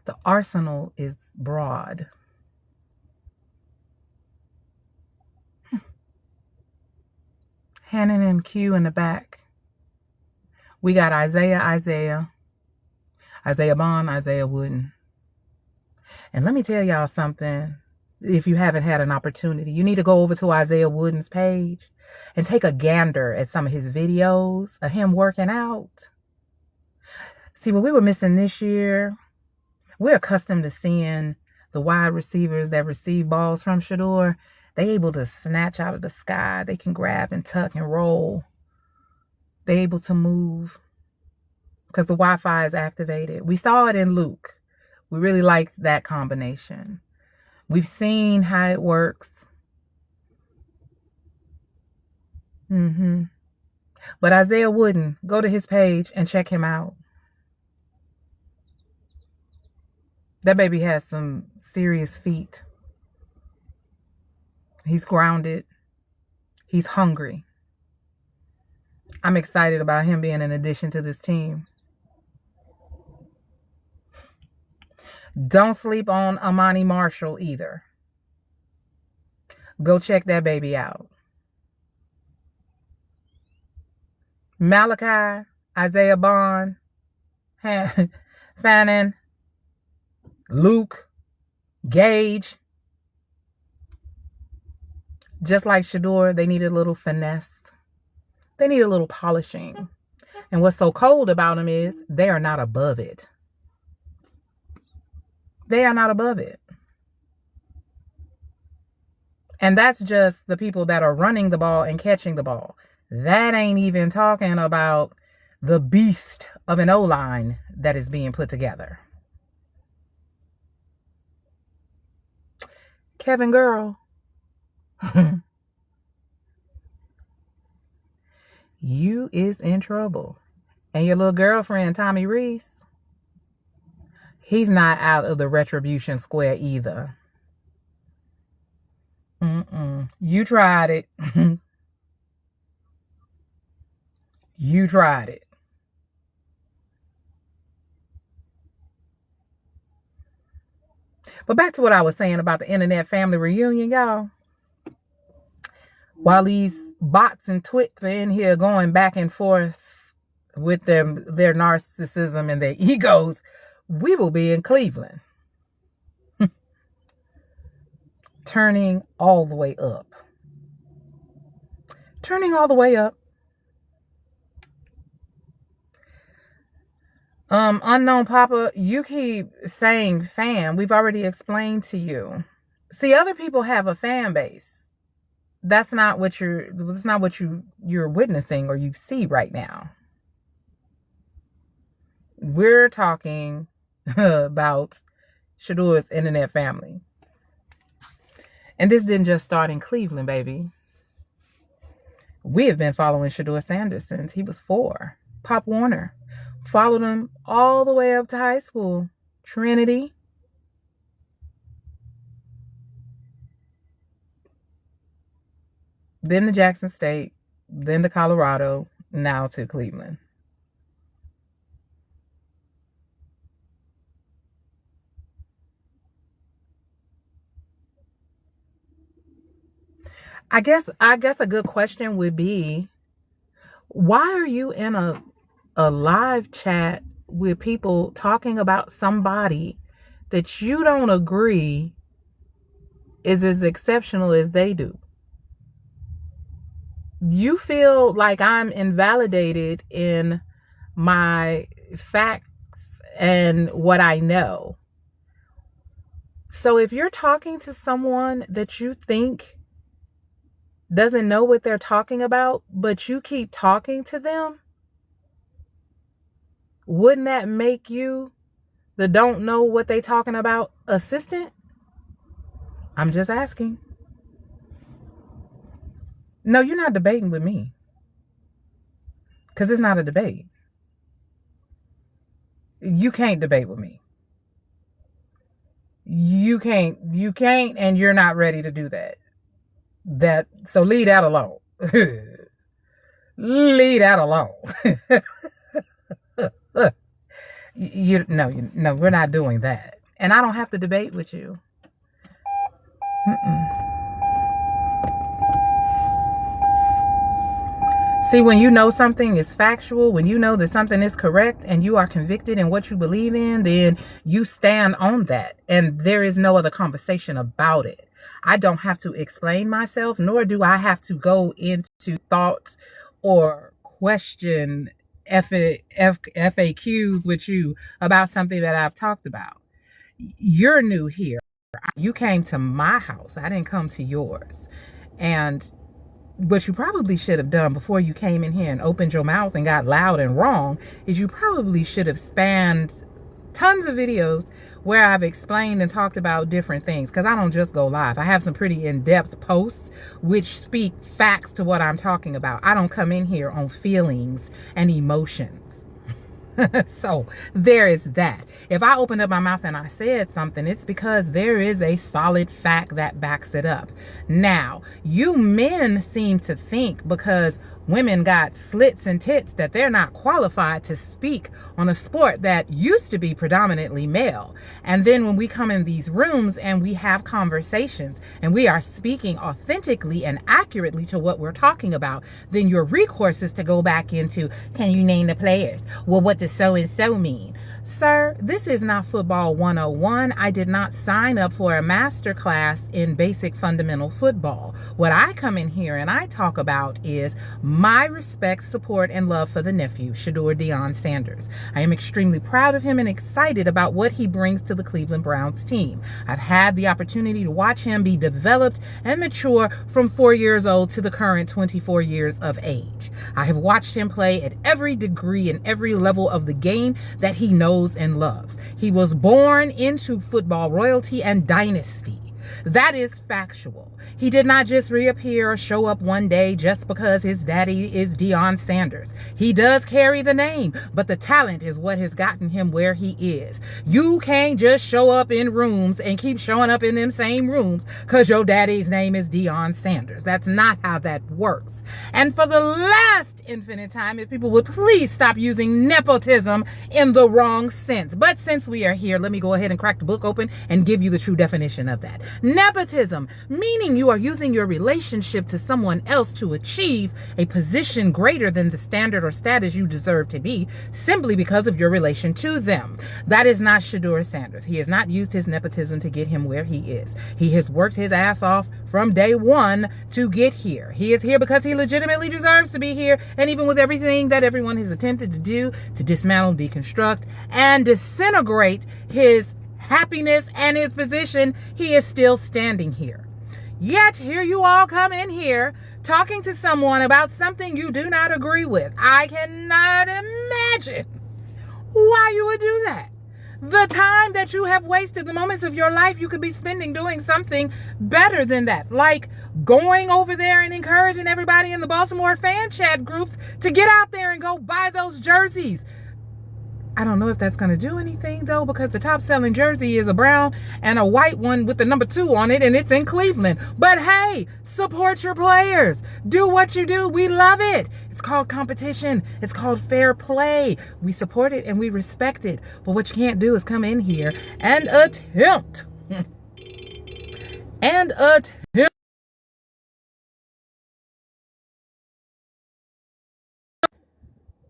The arsenal is broad. Hannon and Q in the back. We got Isaiah Bond, Isaiah Wooden. And let me tell y'all something. If you haven't had an opportunity, you need to go over to Isaiah Wooden's page and take a gander at some of his videos of him working out. See, what we were missing this year, we're accustomed to seeing the wide receivers that receive balls from Shedeur. They able to snatch out of the sky. They can grab and tuck and roll. They able to move because the Wi-Fi is activated. We saw it in Luke. We really liked that combination. We've seen how it works. But Isaiah Wooden, go to his page and check him out. That baby has some serious feet. He's grounded. He's hungry. I'm excited about him being an addition to this team. Don't sleep on Amani Marshall either. Go check that baby out. Malachi, Isaiah Bond, Fannin, Luke, Gage. Just like Shedeur, they need a little finesse. They need a little polishing. And what's so cold about them is they are not above it. They are not above it. And that's just the people that are running the ball and catching the ball. That ain't even talking about the beast of an O-line that is being put together. Kevin girl, you is in trouble. And your little girlfriend, Tommy Reese, he's not out of the retribution square either. You tried it. You tried it. But back to what I was saying about the internet family reunion, y'all. While these bots and twits are in here going back and forth with their narcissism and their egos, we will be in Cleveland. Turning all the way up. Turning all the way up. Unknown Papa, you keep saying fan. We've already explained to you. See, other people have a fan base. That's not what you're witnessing or you see right now. We're talking about Shador's internet family. And this didn't just start in Cleveland, baby. We have been following Shador Sanders since he was 4. Pop Warner followed him all the way up to high school. Trinity. Then the Jackson State. Then the Colorado. Now to Cleveland. I guess a good question would be, why are you in a live chat with people talking about somebody that you don't agree is as exceptional as they do? You feel like I'm invalidated in my facts and what I know. So if you're talking to someone that you think doesn't know what they're talking about, but you keep talking to them, wouldn't that make you the don't know what they talking about assistant? I'm just asking. No, you're not debating with me. Because it's not a debate. You can't debate with me. You can't, and you're not ready to do that. So leave that alone. Leave that alone. No, we're not doing that. And I don't have to debate with you. See, when you know something is factual, when you know that something is correct and you are convicted in what you believe in, then you stand on that. And there is no other conversation about it. I don't have to explain myself, nor do I have to go into thoughts or question FAQs with you about something that I've talked about. You're new here. You came to my house. I didn't come to yours. And what you probably should have done before you came in here and opened your mouth and got loud and wrong is you probably should have spanned tons of videos where I've explained and talked about different things, because I don't just go live. I have some pretty in-depth posts which speak facts to what I'm talking about. I don't come in here on feelings and emotions. So there is that. If I opened up my mouth and I said something, it's because there is a solid fact that backs it up. Now, you men seem to think because women got slits and tits that they're not qualified to speak on a sport that used to be predominantly male. And then when we come in these rooms and we have conversations and we are speaking authentically and accurately to what we're talking about, then your recourse is to go back into, can you name the players? Well, what does so-and-so mean? Sir, this is not football 101. I did not sign up for a master class in basic fundamental football. What I come in here and I talk about is My respect, support, and love for the nephew, Shedeur Deion Sanders. I am extremely proud of him and excited about what he brings to the Cleveland Browns team. I've had the opportunity to watch him be developed and mature from 4 years old to the current 24 years of age. I have watched him play at every degree and every level of the game that he knows and loves. He was born into football royalty and dynasty. That is factual. He did not just reappear or show up one day just because his daddy is Deion Sanders. He does carry the name, but the talent is what has gotten him where he is. You can't just show up in rooms and keep showing up in them same rooms because your daddy's name is Deion Sanders. That's not how that works. And for the last infinite time, if people would please stop using nepotism in the wrong sense. But since we are here, let me go ahead and crack the book open and give you the true definition of that. Nepotism, meaning you are using your relationship to someone else to achieve a position greater than the standard or status you deserve to be, simply because of your relation to them. That is not Shedeur Sanders. He has not used his nepotism to get him where he is. He has worked his ass off from day one to get here. He is here because he legitimately deserves to be here. And even with everything that everyone has attempted to do to dismantle, deconstruct, and disintegrate his happiness and his position, he is still standing here. Yet here you all come in here talking to someone about something you do not agree with. I cannot imagine why you would do that. The time that you have wasted, the moments of your life you could be spending doing something better than that. Like going over there and encouraging everybody in the Baltimore fan chat groups to get out there and go buy those jerseys. I don't know if that's going to do anything, though, because the top selling jersey is a brown and a white one with the number 2 on it, and it's in Cleveland. But hey, support your players. Do what you do. We love it. It's called competition. It's called fair play. We support it and we respect it. But what you can't do is come in here and attempt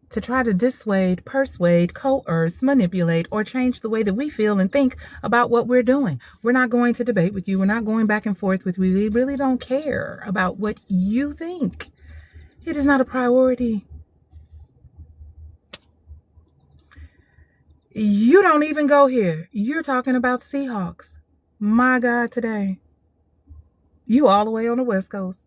to try to dissuade, persuade, coerce, manipulate, or change the way that we feel and think about what we're doing. We're not going to debate with you. We're not going back and forth with you. We really don't care about what you think. It is not a priority. You don't even go here. You're talking about Seahawks. My God, today. You all the way on the West Coast.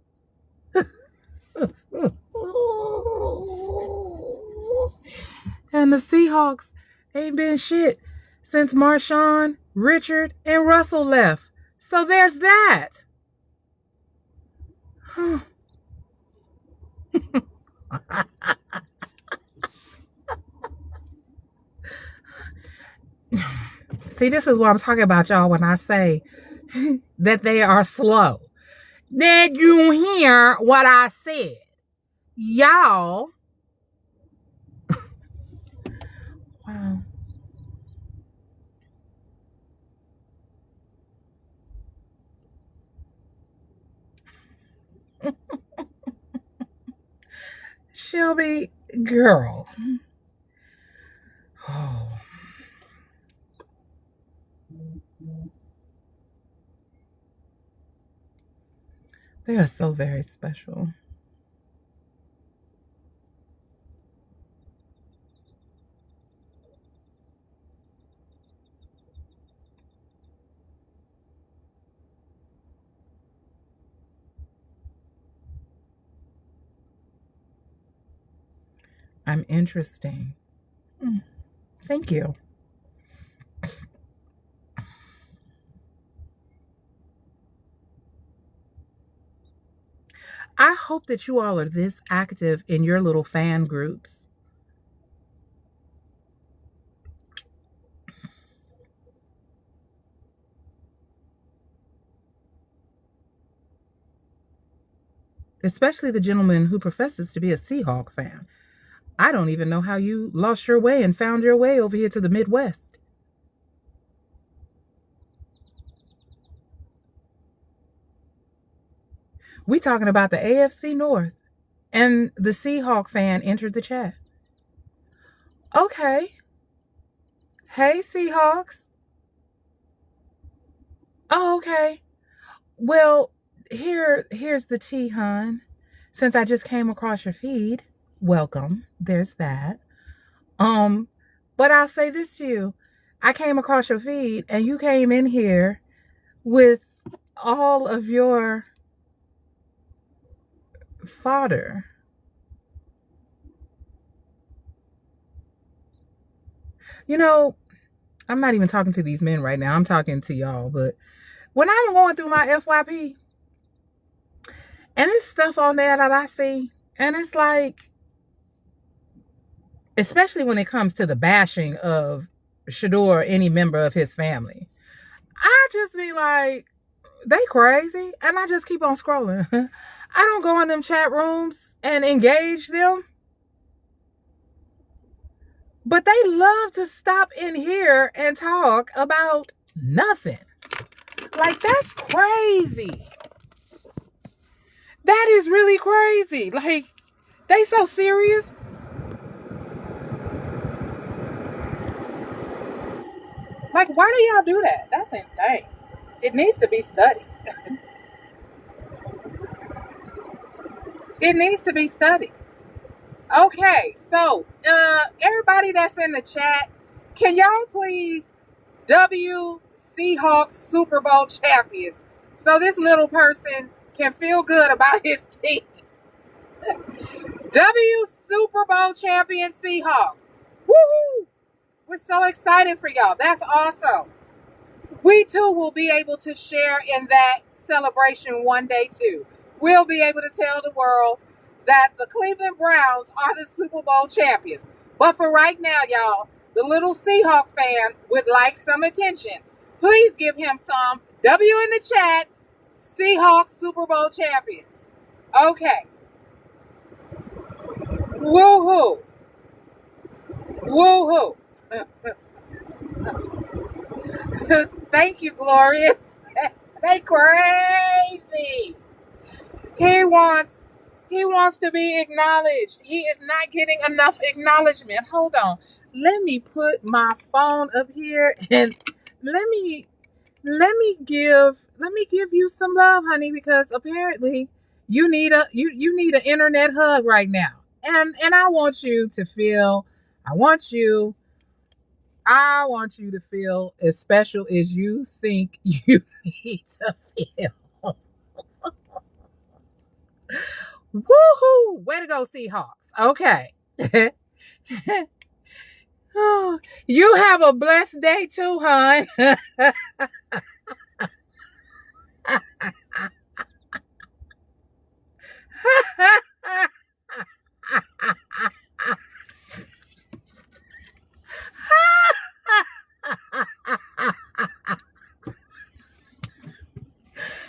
And the Seahawks ain't been shit since Marshawn, Richard, and Russell left. So there's that. See, this is what I'm talking about, y'all, when I say that they are slow. Did you hear what I said? Y'all. Wow. Shelby, girl. Oh. They are so very special. I'm interesting. Thank you. I hope that you all are this active in your little fan groups. Especially the gentleman who professes to be a Seahawk fan. I don't even know how you lost your way and found your way over here to the Midwest. We talking about the AFC North, and the Seahawk fan entered the chat. Okay. Hey, Seahawks. Oh, okay. Well, here's the tea, hon. since I just came across your feed, welcome. There's that. But I'll say this to you. I came across your feed and you came in here with all of your fodder. You know, I'm not even talking to these men right now. I'm talking to y'all. But when I'm going through my FYP, and it's stuff on there that I see, and it's like, especially when it comes to the bashing of Shador or any member of his family, I just be like, they crazy. And I just keep on scrolling. I don't go in them chat rooms and engage them. But they love to stop in here and talk about nothing. Like, that's crazy. That is really crazy. Like, they so serious. Like, why do y'all do that? That's insane. It needs to be studied. It needs to be studied. Okay, so everybody that's in the chat, can y'all please Seahawks Super Bowl champions so this little person can feel good about his team? Super Bowl champion Seahawks. Woohoo! We're so excited for y'all. That's awesome. We too will be able to share in that celebration one day too. We'll be able to tell the world that the Cleveland Browns are the Super Bowl champions. But for right now, y'all, the little Seahawk fan would like some attention. Please give him some. W in the chat, Seahawks Super Bowl champions. Okay. Woohoo. Woohoo. Thank you, Glorious. They crazy. He wants to be acknowledged. He is not getting enough acknowledgement. Hold on. Let me put my phone up here and let me give you some love, honey, because apparently you need an internet hug right now. And I want you to feel to feel as special as you think you need to feel. Woohoo! Way to go, Seahawks. Okay. You have a blessed day too, hon.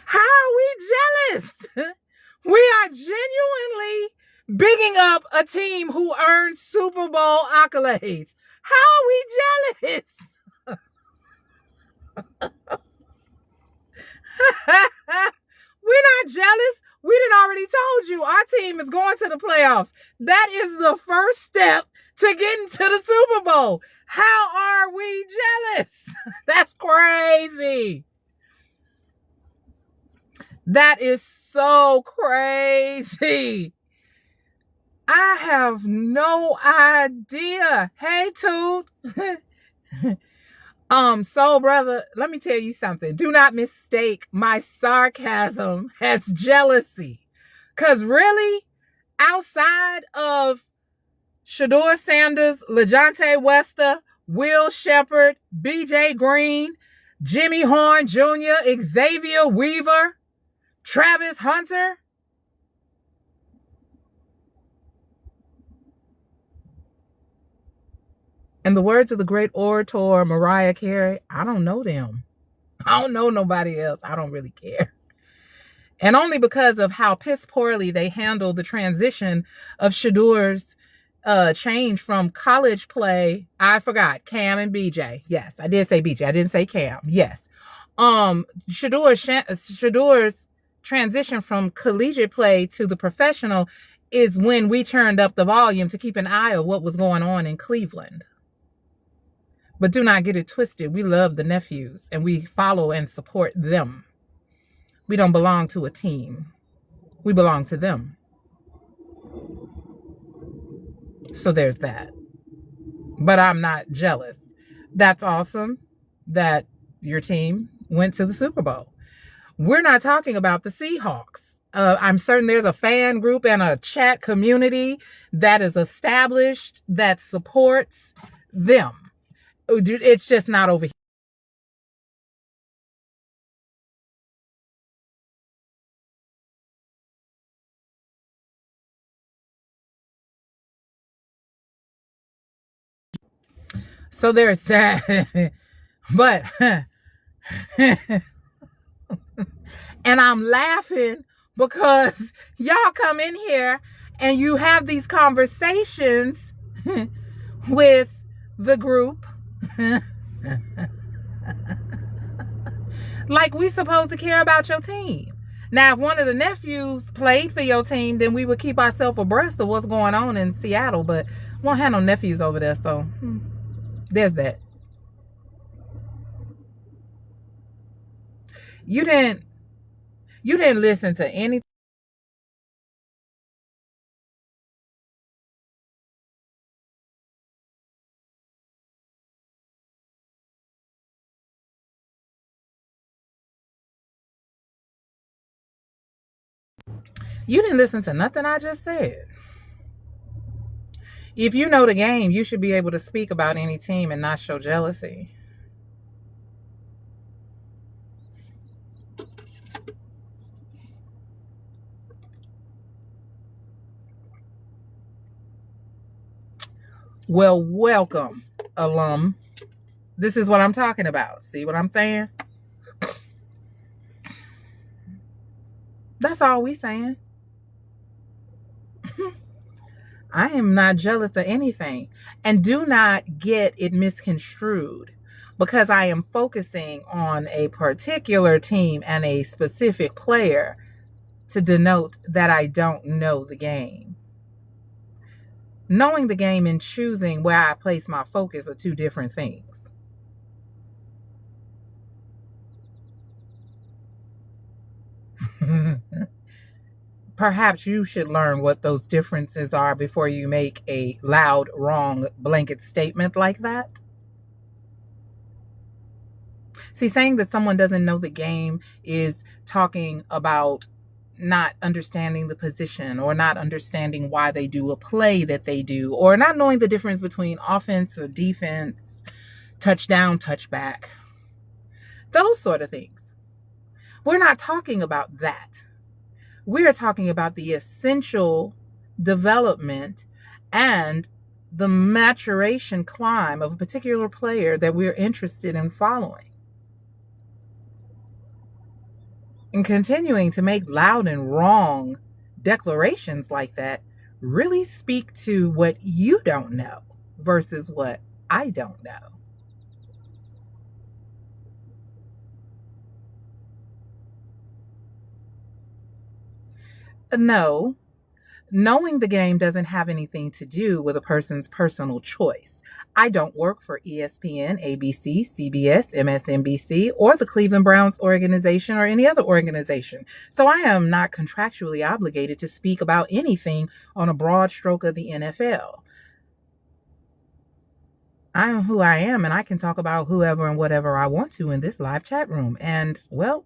How are we jealous? We are genuinely bigging up a team who earned Super Bowl accolades. How are we jealous? We're not jealous. We done already told you our team is going to the playoffs. That is the first step to getting to the Super Bowl. How are we jealous? That's crazy. That is so crazy. I have no idea. Hey, Toot. So brother, let me tell you something. Do not mistake my sarcasm as jealousy. Cause really, outside of Shador Sanders, LaJohntay Wester, Will Shepard, BJ Green, Jimmy Horn Jr., Xavier Weaver, Travis Hunter, in the words of the great orator Mariah Carey, I don't know them. I don't know nobody else. I don't really care. And only because of how piss poorly they handled the transition of Shador's change from college play. I forgot Cam and BJ. Yes, I did say BJ. I didn't say Cam. Yes. Shador's transition from collegiate play to the professional is when we turned up the volume to keep an eye on what was going on in Cleveland. But do not get it twisted. We love the nephews and we follow and support them. We don't belong to a team. We belong to them. So there's that. But I'm not jealous. That's awesome that your team went to the Super Bowl. We're not talking about the Seahawks. I'm certain there's a fan group and a chat community that is established that supports them. It's just not over here. So there's that. But, and I'm laughing because y'all come in here and you have these conversations with the group like we supposed to care about your team. Now, if one of the nephews played for your team, then we would keep ourselves abreast of what's going on in Seattle, but we won't have no nephews over there, so there's that. You didn't listen to anything. You didn't listen to nothing I just said. If you know the game, you should be able to speak about any team and not show jealousy. Well, welcome, alum. This is what I'm talking about. See what I'm saying? That's all we saying. I am not jealous of anything. And do not get it misconstrued because I am focusing on a particular team and a specific player to denote that I don't know the game. Knowing the game and choosing where I place my focus are two different things. Perhaps you should learn what those differences are before you make a loud, wrong blanket statement like that. See, saying that someone doesn't know the game is talking about not understanding the position or not understanding why they do a play that they do or not knowing the difference between offense or defense, touchdown, touchback, those sort of things. We're not talking about that. We're talking about the essential development and the maturation climb of a particular player that we're interested in following. And continuing to make loud and wrong declarations like that really speak to what you don't know versus what I don't know. No, knowing the game doesn't have anything to do with a person's personal choice. I don't work for ESPN, ABC, CBS, MSNBC, or the Cleveland Browns organization or any other organization. So I am not contractually obligated to speak about anything on a broad stroke of the NFL. I am who I am, and I can talk about whoever and whatever I want to in this live chat room. And, well,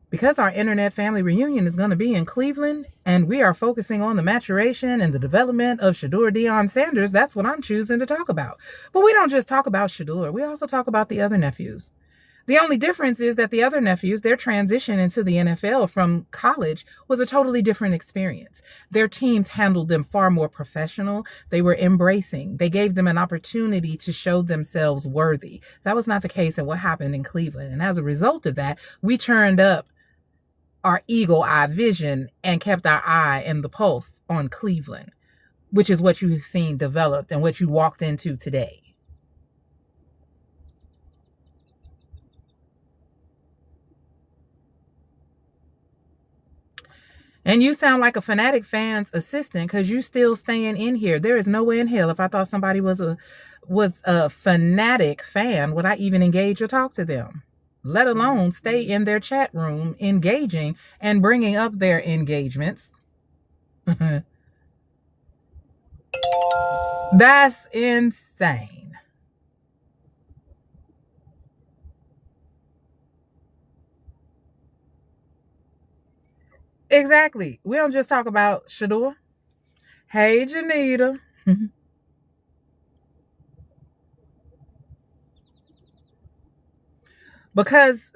because our internet family reunion is going to be in Cleveland and we are focusing on the maturation and the development of Shedeur Deion Sanders, that's what I'm choosing to talk about. But we don't just talk about Shedeur. We also talk about the other nephews. The only difference is that the other nephews, their transition into the NFL from college was a totally different experience. Their teams handled them far more professional. They were embracing. They gave them an opportunity to show themselves worthy. That was not the case in what happened in Cleveland. And as a result of that, we turned up our eagle eye vision and kept our eye and the pulse on Cleveland, which is what you've seen developed and what you walked into today. And you sound like a Fanatic fan's assistant because you still staying in here. There is no way in hell if I thought somebody was a Fanatic fan, would I even engage or talk to them? Let alone stay in their chat room engaging and bringing up their engagements. That's insane. Exactly. We don't just talk about Shador. Hey, Janita. Because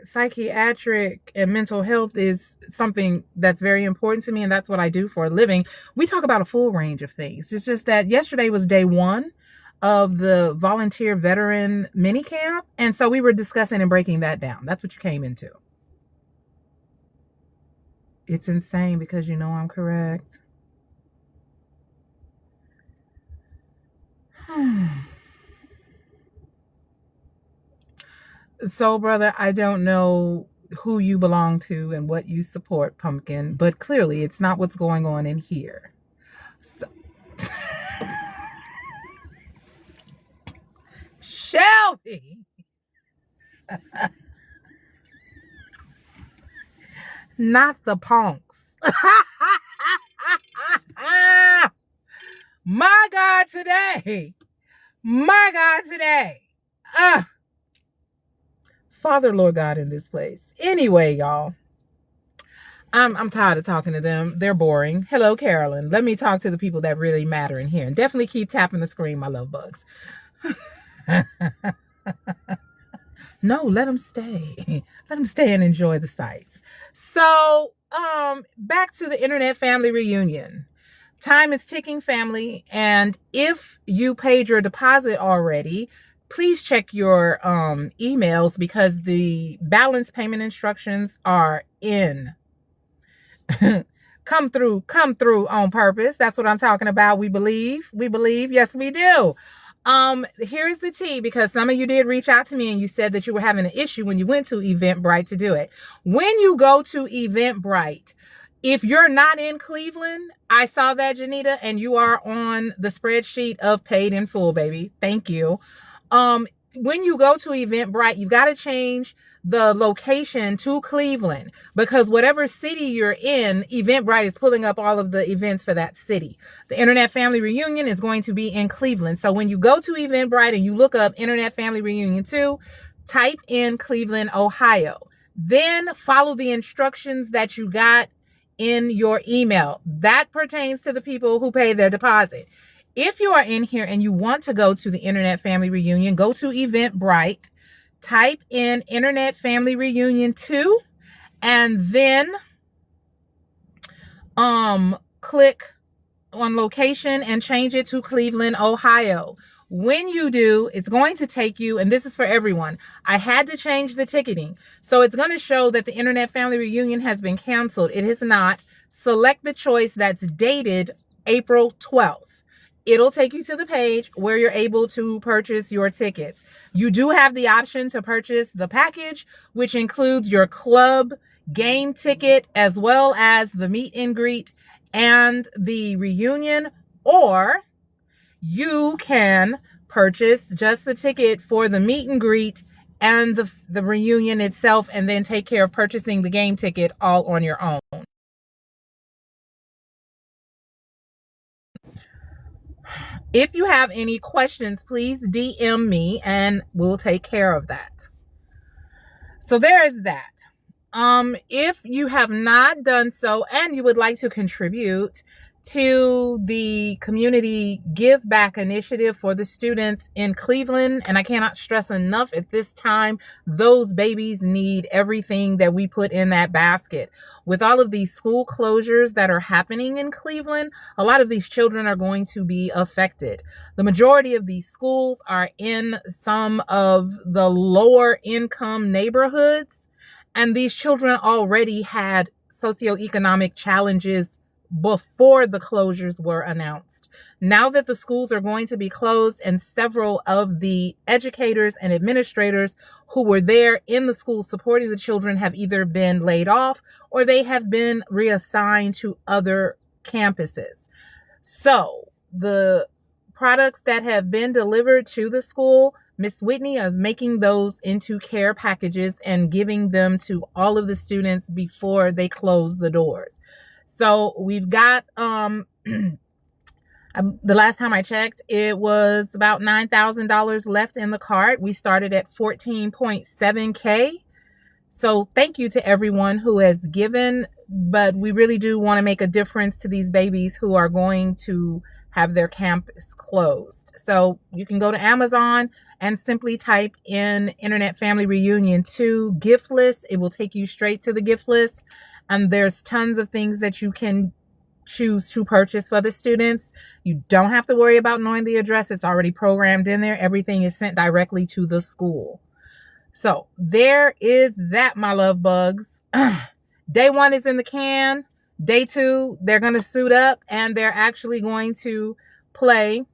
psychiatric and mental health is something that's very important to me, and that's what I do for a living. We talk about a full range of things. It's just that yesterday was day one of the volunteer veteran mini camp, and so we were discussing and breaking that down. That's what you came into. It's insane because you know I'm correct. So, brother, I don't know who you belong to and what you support, Pumpkin, but clearly it's not what's going on in here. So, Shelby, not the punks. My God, today. My God, today. Father, Lord God, in this place. Anyway, y'all. I'm tired of talking to them. They're boring. Hello, Carolyn. Let me talk to the people that really matter in here. And definitely keep tapping the screen, my love bugs. No, let them stay. Let them stay and enjoy the sights. So, back to the internet family reunion. Time is ticking, family. And if you paid your deposit already, please check your emails because the balance payment instructions are in. come through on purpose. That's what I'm talking about. We believe. Yes, we do. Here's the tea, because some of you did reach out to me and you said that you were having an issue when you went to Eventbrite to do it. When you go to Eventbrite, if you're not in Cleveland, I saw that, Janita, and you are on the spreadsheet of paid in full, baby. Thank you. When you go to Eventbrite, you've got to change the location to Cleveland, because whatever city you're in, Eventbrite is pulling up all of the events for that city. The Internet Family Reunion is going to be in Cleveland. So when you go to Eventbrite and you look up Internet Family Reunion 2, type in Cleveland, Ohio. Then follow the instructions that you got in your email. That pertains to the people who pay their deposit. If you are in here and you want to go to the Internet Family Reunion, go to Eventbrite, type in Internet Family Reunion 2, and then click on location and change it to Cleveland, Ohio. When you do, it's going to take you, and this is for everyone. I had to change the ticketing. So it's going to show that the Internet Family Reunion has been canceled. It has not. Select the choice that's dated April 12th. It'll take you to the page where you're able to purchase your tickets. You do have the option to purchase the package, which includes your club game ticket, as well as the meet and greet and the reunion, or you can purchase just the ticket for the meet and greet and the reunion itself, and then take care of purchasing the game ticket all on your own. If you have any questions, please DM me and we'll take care of that. So there is that. If you have not done so and you would like to contribute to the community give back initiative for the students in Cleveland, and I cannot stress enough at this time, those babies need everything that we put in that basket. With all of these school closures that are happening in Cleveland, a lot of these children are going to be affected. The majority of these schools are in some of the lower income neighborhoods, and these children already had socioeconomic challenges before the closures were announced. Now that the schools are going to be closed, and several of the educators and administrators who were there in the schools supporting the children have either been laid off or they have been reassigned to other campuses. So the products that have been delivered to the school, Miss Whitney is making those into care packages and giving them to all of the students before they close the doors. So we've got The last time I checked, it was about $9,000 left in the cart. We started at 14.7K. So thank you to everyone who has given, but we really do want to make a difference to these babies who are going to have their campus closed. So you can go to Amazon and simply type in Internet Family Reunion 2 gift list. It will take you straight to the gift list. And there's tons of things that you can choose to purchase for the students. You don't have to worry about knowing the address. It's already programmed in there. Everything is sent directly to the school. So there is that, my love bugs. Day 1 is in the can. Day 2, they're going to suit up and they're actually going to play.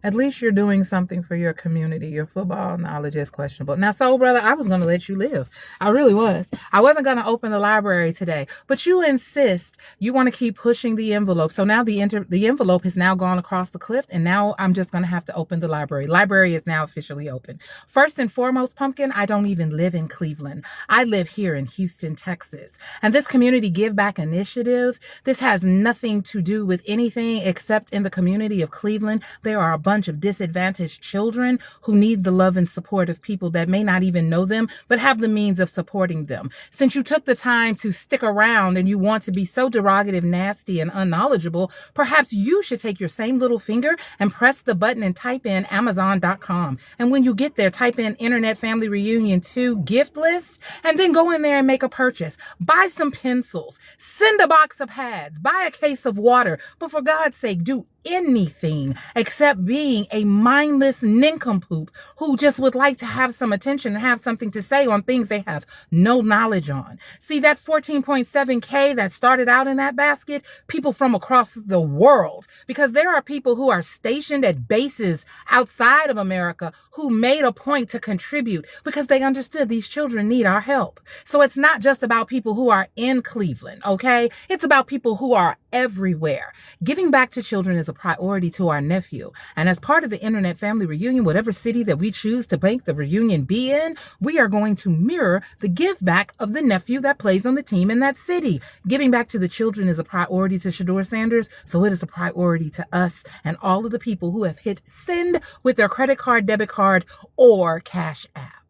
At least you're doing something for your community. Your football knowledge is questionable. Now, soul brother, I was going to let you live. I really was. I wasn't going to open the library today, but you insist. You want to keep pushing the envelope. So now the envelope has now gone across the cliff, and now I'm just going to have to open the library. Library is now officially open. First and foremost, Pumpkin, I don't even live in Cleveland. I live here in Houston, Texas. And this community give back initiative, this has nothing to do with anything except in the community of Cleveland. There are a bunch of disadvantaged children who need the love and support of people that may not even know them, but have the means of supporting them. Since you took the time to stick around and you want to be so derogative, nasty, and unknowledgeable, perhaps you should take your same little finger and press the button and type in Amazon.com. And when you get there, type in Internet Family Reunion 2 gift list, and then go in there and make a purchase. Buy some pencils, send a box of pads, buy a case of water, but for God's sake, do anything except being a mindless nincompoop who just would like to have some attention and have something to say on things they have no knowledge on. See, that 14.7K that started out in that basket, people from across the world, because there are people who are stationed at bases outside of America who made a point to contribute because they understood these children need our help. So it's not just about people who are in Cleveland, okay? It's about people who are everywhere. Giving back to children is a priority to our nephew. And as part of the Internet Family Reunion, whatever city that we choose to make the reunion be in, we are going to mirror the give back of the nephew that plays on the team in that city. Giving back to the children is a priority to Shador Sanders, so it is a priority to us and all of the people who have hit send with their credit card, debit card, or Cash App.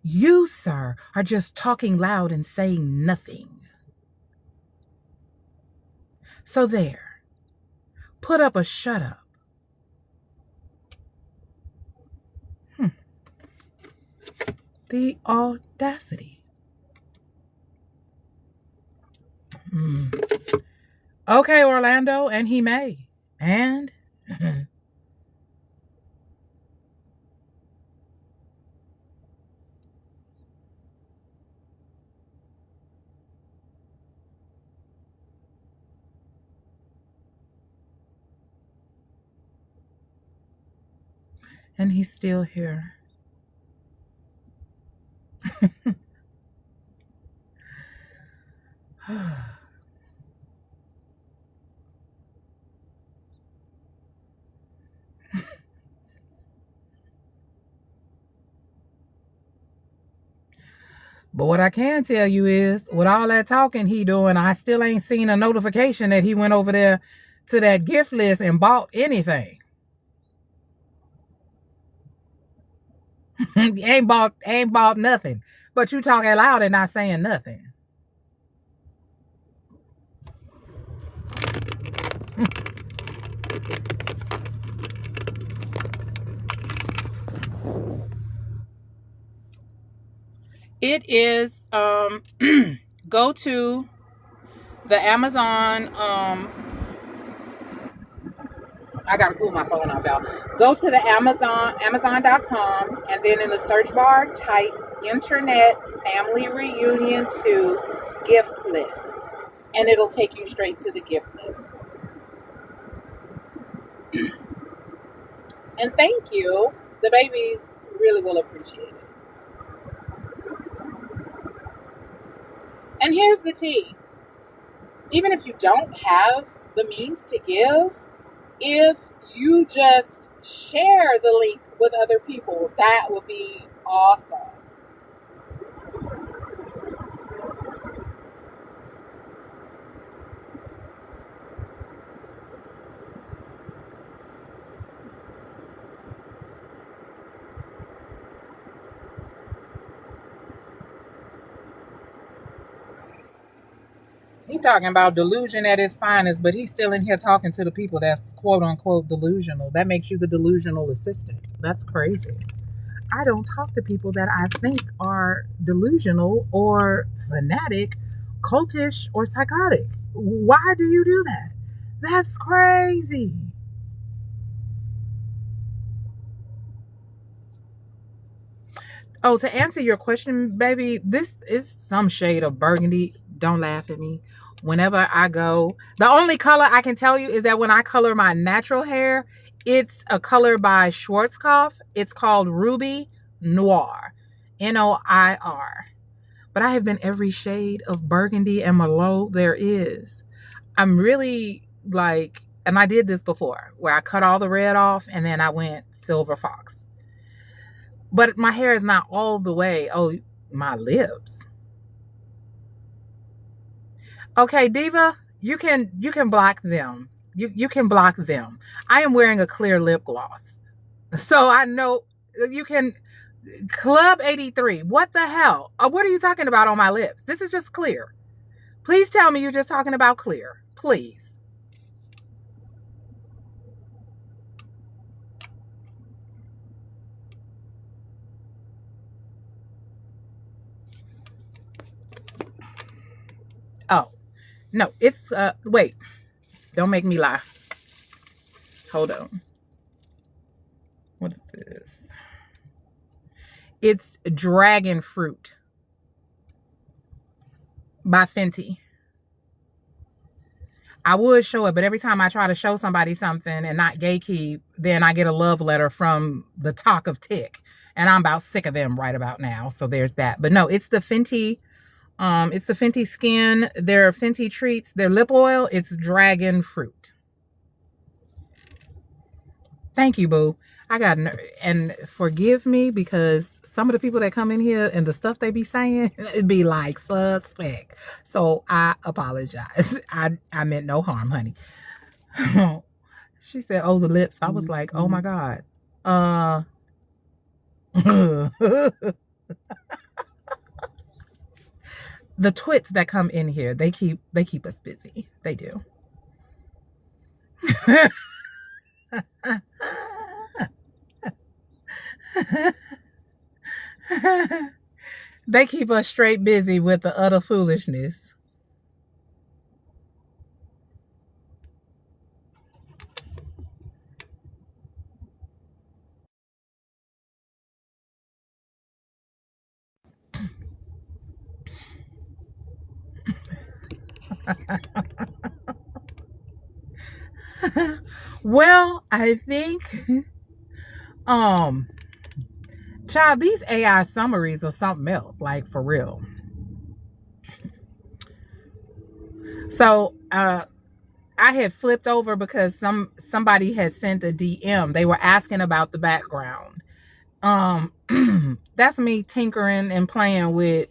You, sir, are just talking loud and saying nothing. So there. Put up a shut up. The audacity. Okay, Orlando, and he may. And he's still here. But what I can tell you is, with all that talking he doing, I still ain't seen a notification that he went over there to that gift list and bought anything. ain't bought nothing. But you talking loud and not saying nothing. It is go to the Amazon I gotta cool my phone off, y'all. Go to the Amazon.com, and then in the search bar, type Internet Family Reunion 2 gift list. And it'll take you straight to the gift list. And thank you. The babies really will appreciate it. And here's the tea. Even if you don't have the means to give, if you just share the link with other people, that would be awesome. He talking about delusion at its finest, but he's still in here talking to the people that's quote unquote delusional. That makes you the delusional assistant. That's crazy. I don't talk to people that I think are delusional or fanatic, cultish, or psychotic. Why do you do that? That's crazy. Oh, to answer your question, baby, this is some shade of burgundy. Don't laugh at me. Whenever I go, the only color I can tell you is that when I color my natural hair, it's a color by Schwarzkopf. It's called Ruby Noir, Noir. But I have been every shade of burgundy and Merlot there is. I'm really like, and I did this before where I cut all the red off and then I went silver fox. But my hair is not all the way. Oh, my lips. Okay, Diva, you can block them. You can block them. I am wearing a clear lip gloss. So I know you can Club 83. What the hell? What are you talking about on my lips? This is just clear. Please tell me you're just talking about clear. Please. Oh, no, it's wait. Don't make me lie. Hold on. What is this? It's Dragon Fruit by Fenty. I would show it, but every time I try to show somebody something and not gatekeep, then I get a love letter from the talk of tick. And I'm about sick of them right about now. So there's that. But no, it's the Fenty. It's the Fenty Skin. Their Fenty Treats. Their lip oil. It's Dragon Fruit. Thank you, boo. I got and forgive me because some of the people that come in here and the stuff they be saying, it'd be like suspect. So I apologize. I meant no harm, honey. She said, "Oh, the lips." I was like, "Oh my God." The twits that come in here, they keep us busy. They do. They keep us straight busy with the utter foolishness. Well, I think child, these AI summaries are something else, like for real. So I had flipped over because somebody had sent a DM. They were asking about the background. That's me tinkering and playing with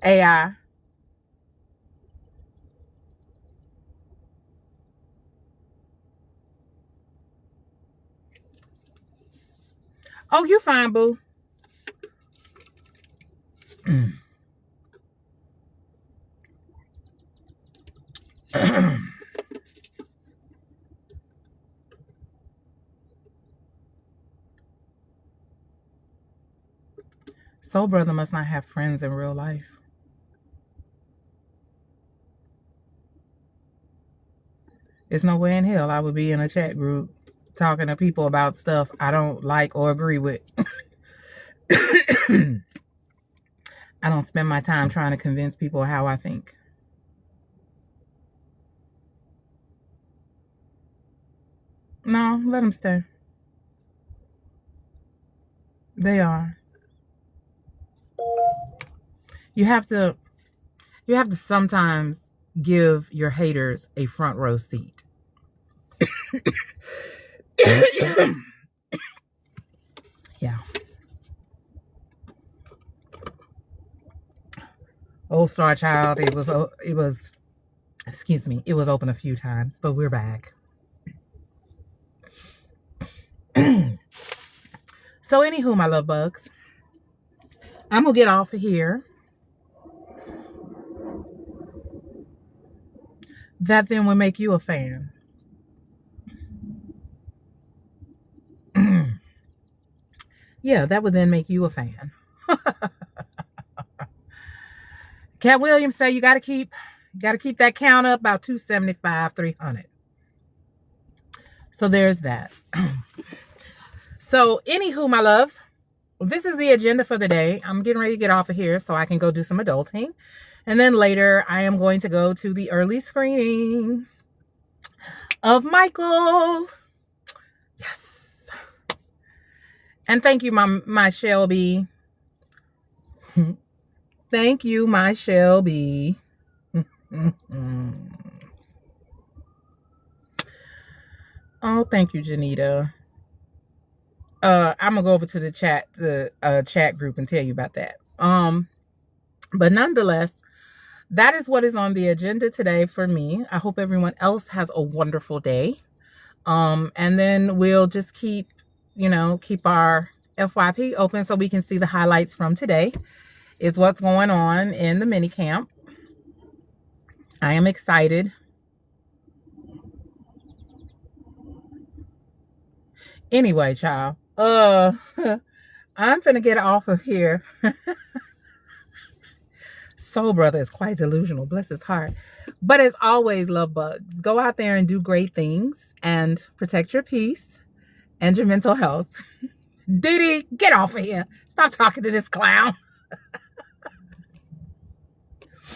AI. Oh, you fine, boo. Soul Brother must not have friends in real life. There's no way in hell I would be in a chat group talking to people about stuff I don't like or agree with. I don't spend my time trying to convince people how I think. No, let them stay. They are. You have to sometimes give your haters a front row seat. Yeah. Old Star Child, it was excuse me, it was open a few times, but we're back. So anywho, my love bugs, I'm gonna get off of here. that then would make you a fan. Yeah, that would then make you a fan. Cat Williams say you gotta keep that count up about 275, 300. So there's that. So anywho, my loves, this is the agenda for the day. I'm getting ready to get off of here so I can go do some adulting. And then later I am going to go to the early screening of Michael. Yes. And thank you, my Shelby. Thank you, my Shelby. Oh, thank you, Janita. I'm gonna go over to the chat group and tell you about that. But nonetheless, that is what is on the agenda today for me. I hope everyone else has a wonderful day. And then we'll just keep our FYP open so we can see the highlights from today is what's going on in the mini camp. I am excited. Anyway, child, I'm finna get off of here. Soul Brother is quite delusional, bless his heart. But as always, love bugs, go out there and do great things and protect your peace and your mental health. Didi, get off of here. Stop talking to this clown.